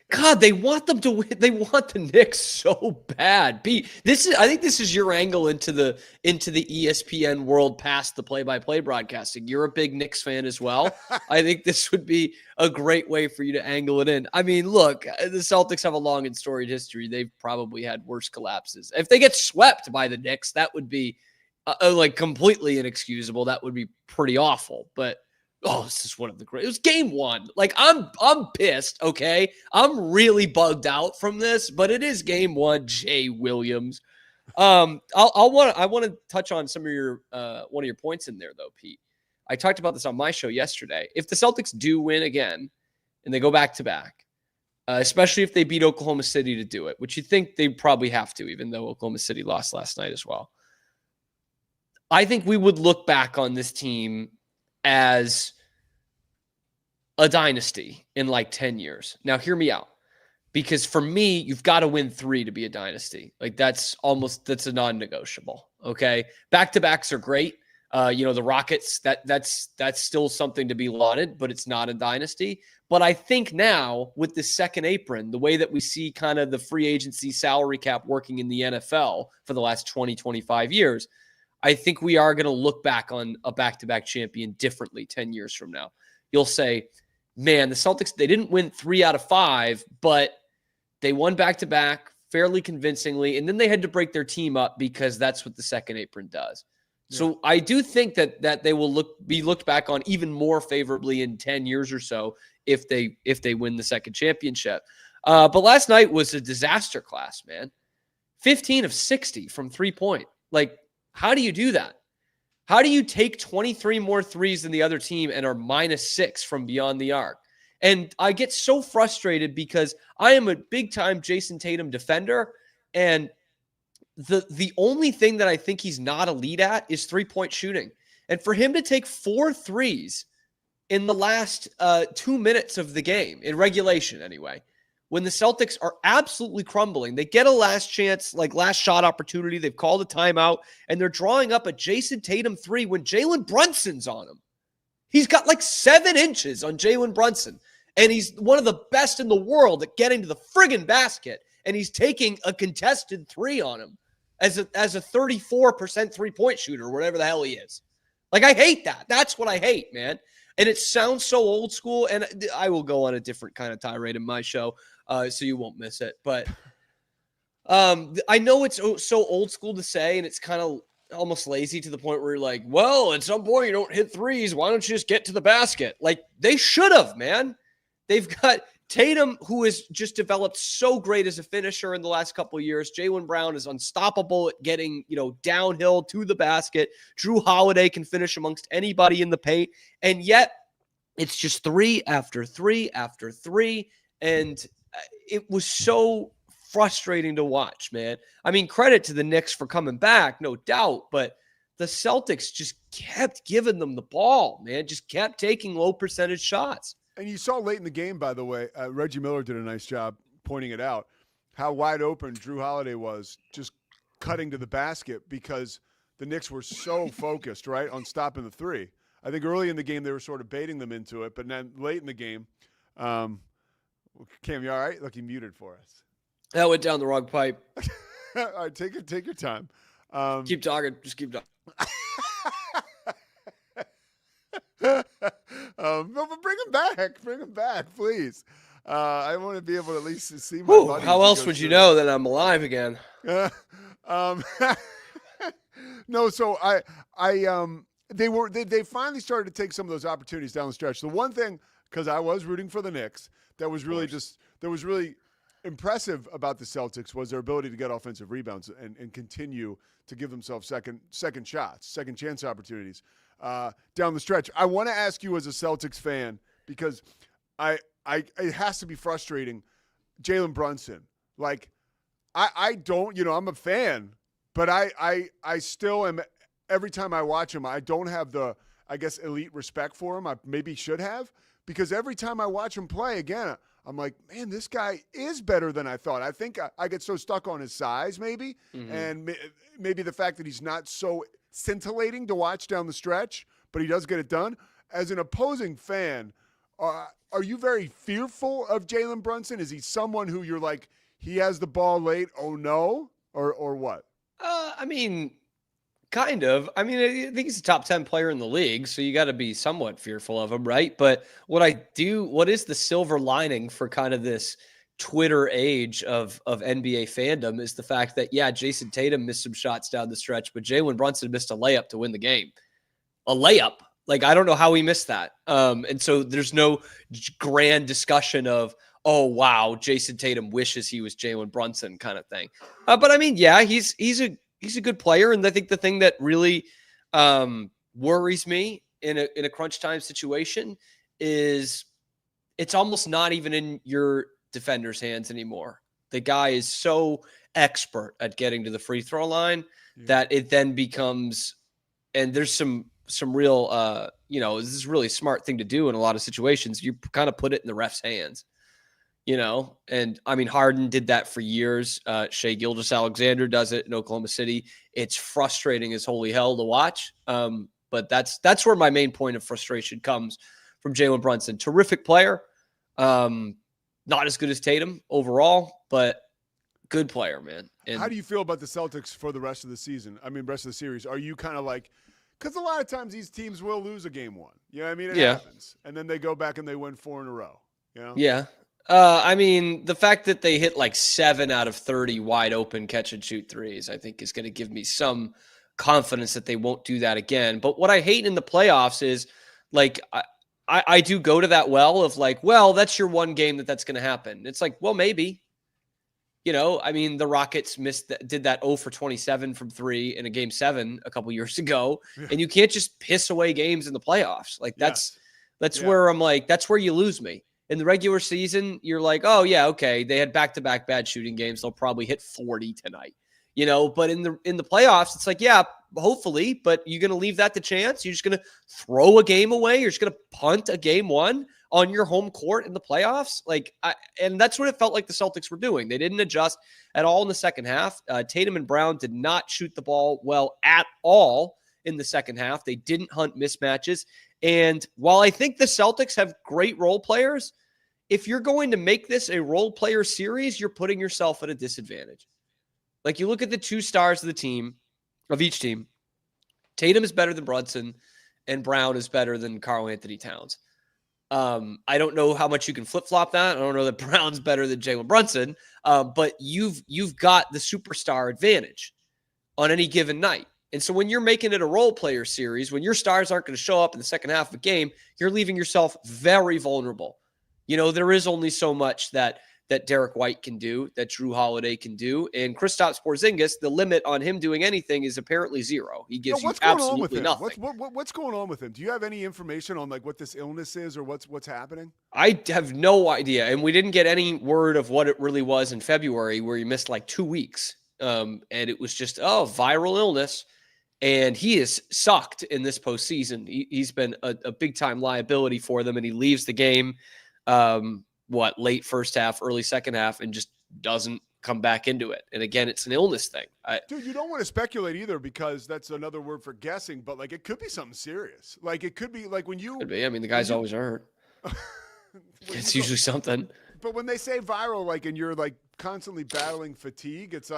God, they want them to win. They want the Knicks so bad. Pete, I think this is your angle into the ESPN world past the play-by-play broadcasting. You're a big Knicks fan as well. I think this would be a great way for you to angle it in. I mean, look, the Celtics have a long and storied history. They've probably had worse collapses. If they get swept by the Knicks, that would be completely inexcusable. That would be pretty awful. But this is one of the great. It was game 1. Like, I'm pissed. Okay, I'm really bugged out from this, but it is game 1. Jay Williams. I want to touch on some of your one of your points in there though, Pete. I talked about this on my show yesterday. If the Celtics do win again and they go back to back, especially if they beat Oklahoma City to do it, which you think they probably have to, even though Oklahoma City lost last night as well. I think we would look back on this team as a dynasty in like 10 years. Now, hear me out. Because for me, you've got to win 3 to be a dynasty. Like, that's a non-negotiable. Okay. Back-to-backs are great. The Rockets, that's still something to be lauded, but it's not a dynasty. But I think now with the second apron, the way that we see kind of the free agency salary cap working in the NFL for the last 20, 25 years, I think we are going to look back on a back-to-back champion differently 10 years from now. You'll say, man, the Celtics, they didn't win 3 out of 5, but they won back-to-back fairly convincingly, and then they had to break their team up because that's what the second apron does. Yeah. So I do think that they will be looked back on even more favorably in 10 years or so if they win the second championship. But last night was a disaster class, man. 15 of 60 from 3-point. Like, how do you do that? How do you take 23 more threes than the other team and are -6 from beyond the arc? And I get so frustrated because I am a big-time Jason Tatum defender, and the only thing that I think he's not elite at is three-point shooting. And for him to take 4 threes in the last 2 minutes of the game, in regulation anyway, when the Celtics are absolutely crumbling, they get a last chance, like last shot opportunity, they've called a timeout, and they're drawing up a Jason Tatum 3 when Jalen Brunson's on him. He's got like 7 inches on Jalen Brunson, and he's one of the best in the world at getting to the friggin' basket, and he's taking a contested 3 on him as a 34% three-point shooter, or whatever the hell he is. Like, I hate that. That's what I hate, man. And it sounds so old school, and I will go on a different kind of tirade in my show, so you won't miss it. But I know it's so old school to say, and it's kind of almost lazy to the point where you're like, well, at some point you don't hit threes. Why don't you just get to the basket? Like, they should have, man. They've got Tatum, who has just developed so great as a finisher in the last couple of years. Jaylen Brown is unstoppable at getting, downhill to the basket. Drew Holiday can finish amongst anybody in the paint. And yet it's just 3 after 3 after 3. And it was so frustrating to watch, man. I mean, credit to the Knicks for coming back, no doubt. But the Celtics just kept giving them the ball, man. Just kept taking low percentage shots. And you saw late in the game, by the way, Reggie Miller did a nice job pointing it out, how wide open Drew Holiday was just cutting to the basket because the Knicks were so focused, right, on stopping the 3. I think early in the game they were sort of baiting them into it, but then late in the game, Cam, you all right? Look, he muted for us. That went down the wrong pipe. All right, take your time. Keep talking. Just keep talking. No, but bring him back, please. I want to be able to at least see my buddy. How else would you know that I'm alive again? No, so they finally started to take some of those opportunities down the stretch. The one thing, because I was rooting for the Knicks, that was really impressive about the Celtics was their ability to get offensive rebounds and continue to give themselves second shots, second chance opportunities down the stretch. I want to ask you as a Celtics fan, because it has to be frustrating, Jalen Brunson. Like, I don't, I'm a fan, but I still am, every time I watch him, I don't have the, I guess, elite respect for him. I maybe should have, because every time I watch him play, again, I'm like, man, this guy is better than I thought. I think I get so stuck on his size maybe, and maybe the fact that he's not so scintillating to watch down the stretch, but he does get it done. As an opposing fan, are you very fearful of Jalen Brunson? Is he someone who you're like, he has the ball late, oh no, or what? I mean, kind of. I mean, I think he's a top 10 player in the league, so you got to be somewhat fearful of him, right? But what is the silver lining for kind of this Twitter age of NBA fandom is the fact that, yeah, Jason Tatum missed some shots down the stretch, but Jalen Brunson missed a layup to win the game. A layup. Like, I don't know how he missed that. And so there's no grand discussion of, oh, wow, Jason Tatum wishes he was Jalen Brunson kind of thing. But I mean, yeah, he's a good player. And I think the thing that really worries me in a crunch time situation is it's almost not even in your defender's hands anymore. The guy is so expert at getting to the free throw line that it then becomes, and there's some real, this is really a smart thing to do in a lot of situations. You kind of put it in the ref's hands, and I mean, Harden did that for years. Shai Gilgeous-Alexander does it in Oklahoma City. It's frustrating as holy hell to watch. But that's where my main point of frustration comes from. Jalen Brunson, terrific player. Not as good as Tatum overall, but good player, man. And how do you feel about the Celtics for the rest of the season? I mean, rest of the series. Are you kind of like, because a lot of times these teams will lose a game one. You know what I mean? It happens. And then they go back and they win 4 in a row. Yeah. I mean, the fact that they hit like 7 out of 30 wide open catch and shoot threes, I think is going to give me some confidence that they won't do that again. But what I hate in the playoffs is, like, I do go to that well of like, well, that's your one game that's going to happen. It's like, well, maybe. I mean, the Rockets did that 0 for 27 from 3 in a game 7 a couple years ago, and you can't just piss away games in the playoffs. Like that's where I'm like, that's where you lose me. In the regular season, you're like, oh yeah, okay, they had back-to-back bad shooting games. They'll probably hit 40 tonight. But in the playoffs, it's like, yeah, hopefully, but you're going to leave that to chance. You're just going to throw a game away. You're just going to punt a game one on your home court in the playoffs. And that's what it felt like the Celtics were doing. They didn't adjust at all in the second half. Tatum and Brown did not shoot the ball well at all in the second half. They didn't hunt mismatches. And while I think the Celtics have great role players, if you're going to make this a role player series, you're putting yourself at a disadvantage. Like, you look at the two stars of each team. Tatum is better than Brunson, and Brown is better than Karl Anthony Towns. I don't know how much you can flip-flop that. I don't know that Brown's better than Jalen Brunson, but you've got the superstar advantage on any given night. And so when you're making it a role player series, when your stars aren't going to show up in the second half of a game, you're leaving yourself very vulnerable. There is only so much that Derek White can do, that Drew Holiday can do. And Kristaps Porzingis, the limit on him doing anything is apparently zero. He gives you absolutely nothing. What's going on with him? Do you have any information on what this illness is or what's happening? I have no idea. And we didn't get any word of what it really was in February, where he missed 2 weeks. And it was just, viral illness. And he has sucked in this postseason. He's been a big-time liability for them, and he leaves the game late first half, early second half, and just doesn't come back into it. And again, it's an illness thing. Dude, you don't want to speculate either, because that's another word for guessing, but it could be something serious. It could be when you... Could be. I mean, the guy's always hurt. It's usually something. But when they say viral, and you're constantly battling fatigue, it's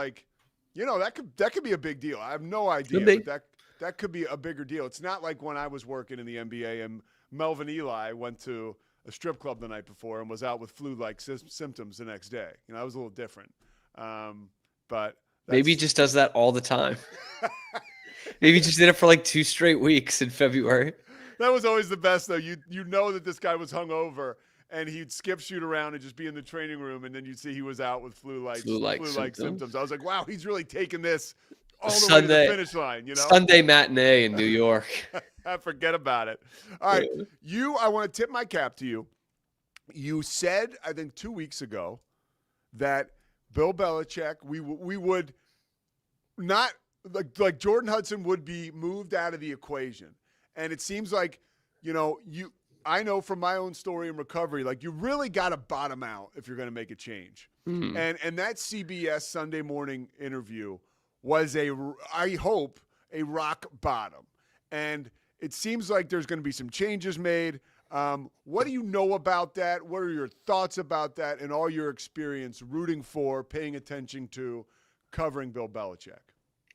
that could be a big deal. I have no idea, but that could be a bigger deal. It's not like when I was working in the NBA and Melvin Eli went to a strip club the night before and was out with flu-like symptoms the next day. That was a little different. But maybe he just does that all the time. Maybe he just did it for 2 straight weeks in February. That was always the best, though. You know that this guy was hungover, and he'd skip shoot around and just be in the training room, and then you'd see he was out with flu-like symptoms. I was like, wow, he's really taking this all the way to the finish line. Sunday matinee in New York. Forget about it. All right, I want to tip my cap to you. You said, I think 2 weeks ago, that Bill Belichick, we would not like Jordan Hudson would be moved out of the equation, and it seems like I know from my own story in recovery, you really got to bottom out if you're going to make a change. Mm-hmm. And that CBS Sunday morning interview was I hope a rock bottom, and it seems like there's going to be some changes made. What do you know about that? What are your thoughts about that and all your experience rooting for, paying attention to, covering Bill Belichick?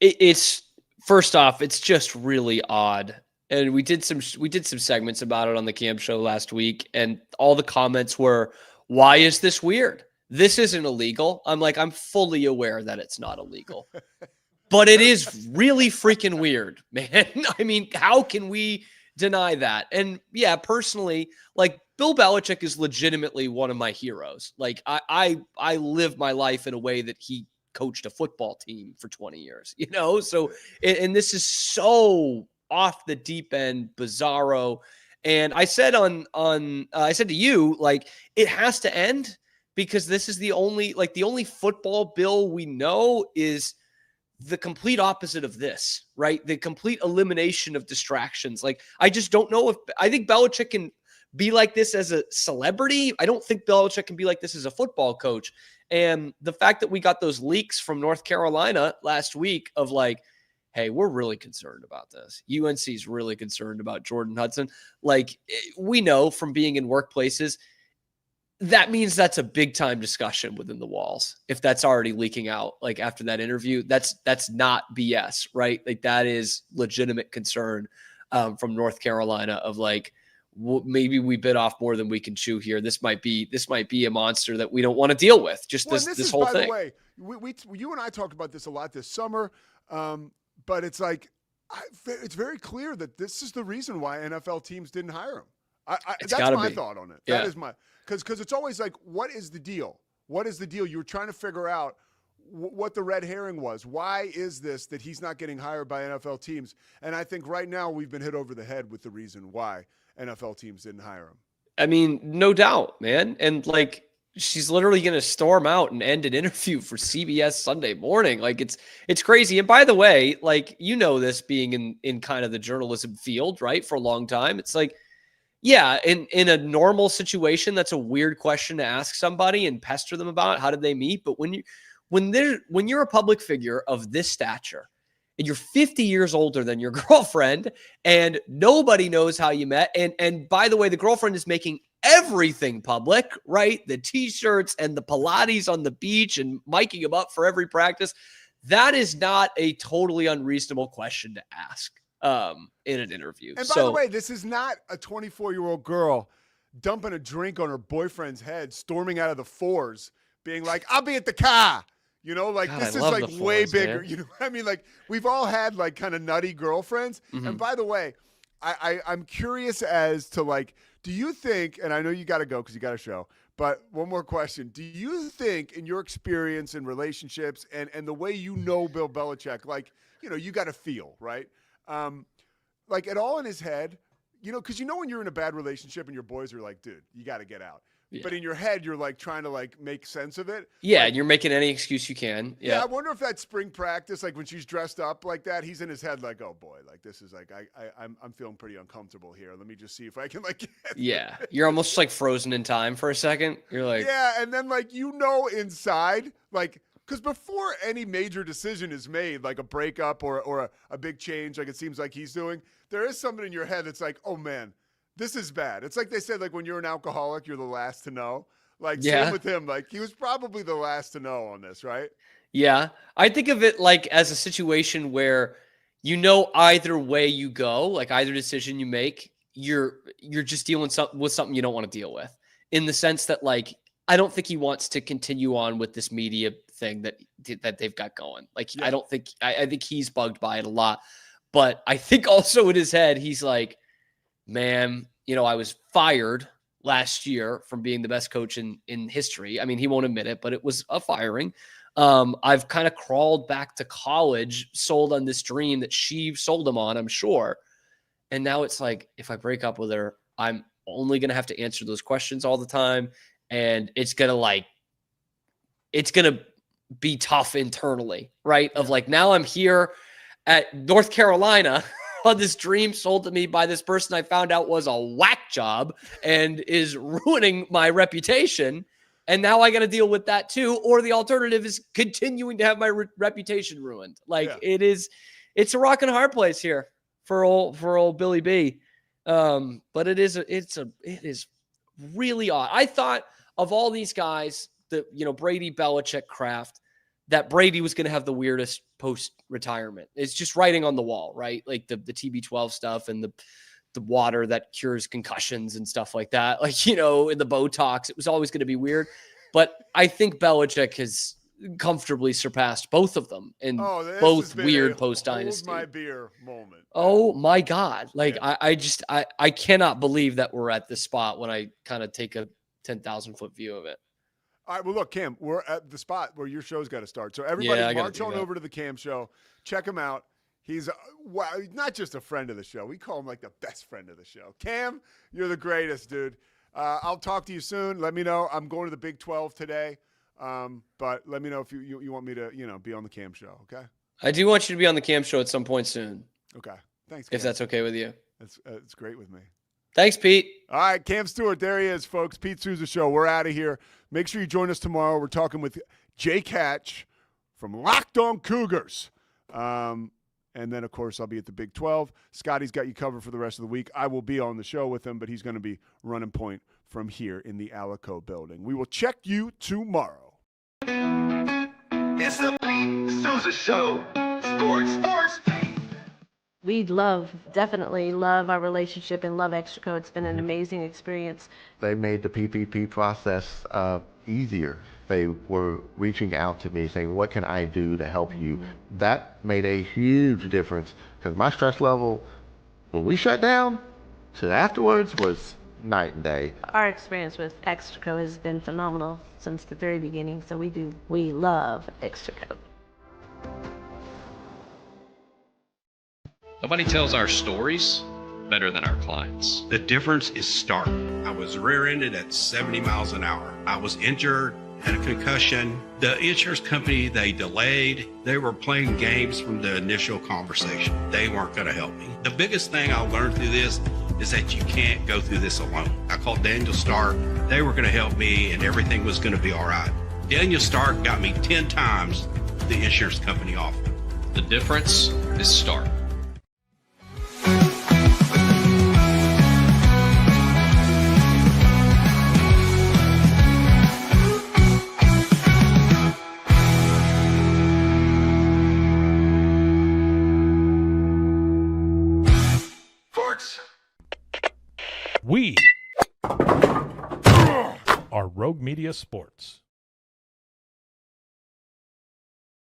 It's first off, it's just really odd. And we did some segments about it on the Cam show last week, and all the comments were, why is this weird? This isn't illegal. I'm fully aware that it's not illegal. But it is really freaking weird, man. I mean, how can we deny that? And yeah, personally, Bill Belichick is legitimately one of my heroes. I live my life in a way that he coached a football team for 20 years, So, and this is so off the deep end, bizarro. And I said I said to you, it has to end, because this is the only football Bill we know is the complete opposite of this, right? The complete elimination of distractions. I just don't know I think Belichick can be like this as a celebrity. I don't think Belichick can be like this as a football coach. And the fact that we got those leaks from North Carolina last week of hey, we're really concerned about this. UNC is really concerned about Jordan Hudson. We know from being in workplaces, that means that's a big time discussion within the walls. If that's already leaking out, after that interview, that's not BS, right? That is legitimate concern from North Carolina of maybe we bit off more than we can chew here. This might be a monster that we don't want to deal with. Just this whole thing. By the way, you and I talked about this a lot this summer, but it's it's very clear that this is the reason why NFL teams didn't hire him. That's my thought on it. Yeah. That is my because it's always what is the deal? What is the deal? You were trying to figure out what the red herring was. Why is this that he's not getting hired by NFL teams? And I think right now we've been hit over the head with the reason why NFL teams didn't hire him. I mean, no doubt, man. And like, she's literally going to storm out and end an interview for CBS Sunday Morning. Like it's crazy. And by the way, like, you know, this being in kind of the journalism field, right, for a long time, it's like, yeah, in a normal situation, that's a weird question to ask somebody and pester them about. How did they meet? But when you're a public figure of this stature and you're 50 years older than your girlfriend and nobody knows how you met, and by the way, the girlfriend is making everything public, right? The t-shirts and the Pilates on the beach and miking them up for every practice. That is not a totally unreasonable question to ask in an interview. And by the way, this is not a 24-year-old girl dumping a drink on her boyfriend's head, storming out of the fours, being like, I'll be at the car. You know, like, God, this I is love like the way fours, bigger. man. You know what I mean? Like, we've all had like kind of nutty girlfriends. And by the way, I'm curious as to like, do you think, and I know you got to go because you got a show, but one more question. Do you think in your experience in relationships and the way you know Bill Belichick, like, you know, you got to feel, right? Like at all in his head, you know, because you know when you're in a bad relationship and your boys are like, dude, you got to get out. Yeah. But in your head, you're like trying to like make sense of it. Yeah, like, and you're making any excuse you can. Yeah, I wonder if that spring practice, like when she's dressed up like that, he's in his head like, oh boy, like this is like I'm feeling pretty uncomfortable here. Let me just see if I can like. Yeah, you're almost like frozen in time for a second. You're like, yeah, and then like you know inside like. Because before any major decision is made, like a breakup or a big change, like it seems like he's doing, there is something in your head that's like, oh, man, this is bad. It's like they said, like when you're an alcoholic, you're the last to know. Like, same with him. Like, he was probably the last to know on this, right? Yeah. I think of it like as a situation where you know either way you go, like either decision you make, you're just dealing with something you don't want to deal with. In the sense that, like, I don't think he wants to continue on with this media thing that they've got going. Like, yeah. I think he's bugged by it a lot, but I think also in his head, he's like, man, you know, I was fired last year from being the best coach in history. I mean, he won't admit it, but it was a firing. I've kind of crawled back to college, sold on this dream that she sold him on, I'm sure. And now it's like, if I break up with her, I'm only going to have to answer those questions all the time. And it's going to be tough internally, right? Of like, now I'm here at North Carolina on this dream sold to me by this person I found out was a whack job and is ruining my reputation. And now I got to deal with that too. Or the alternative is continuing to have my reputation ruined. Like it's a rock and a hard place here for old Billy B. But it is really odd. I thought of all these guys, Brady, Belichick, Kraft, that Brady was going to have the weirdest post-retirement. It's just writing on the wall, right? Like the TB12 stuff and the water that cures concussions and stuff like that. Like, in the Botox, it was always going to be weird. But I think Belichick has comfortably surpassed both of them in both weird post-dynasty. Hold my beer moment. Oh my God. Like, yeah. I cannot believe that we're at this spot when I kind of take a 10,000-foot view of it. All right, well, look, Cam, we're at the spot where your show's got to start. So everybody march on over to the Cam show. Check him out. He's not just a friend of the show. We call him like the best friend of the show. Cam, you're the greatest, dude. I'll talk to you soon. Let me know. I'm going to the Big 12 today. But let me know if you want me to, be on the Cam show, okay? I do want you to be on the Cam show at some point soon. Okay. Thanks, Cam. If that's okay with you. It's great with me. Thanks, Pete. All right, Cam Stewart, there he is, folks. Pete Souza Show. We're out of here. Make sure you join us tomorrow. We're talking with Jake Hatch from Locked On Cougars. And then, of course, I'll be at the Big 12. Scotty's got you covered for the rest of the week. I will be on the show with him, but he's going to be running point from here in the Alico building. We will check you tomorrow. It's the Pete Souza Show. Sports. We definitely love our relationship and love Extraco. It's been an amazing experience. They made the PPP process easier. They were reaching out to me saying, what can I do to help you? That made a huge difference because my stress level, when we shut down, to afterwards was night and day. Our experience with Extraco has been phenomenal since the very beginning, so we love Extraco. Nobody tells our stories better than our clients. The difference is stark. I was rear-ended at 70 miles an hour. I was injured, had a concussion. The insurance company, they delayed. They were playing games from the initial conversation. They weren't going to help me. The biggest thing I learned through this is that you can't go through this alone. I called Daniel Stark. They were going to help me, and everything was going to be all right. Daniel Stark got me 10 times the insurance company offered. The difference is stark. We are Rogue Media Sports.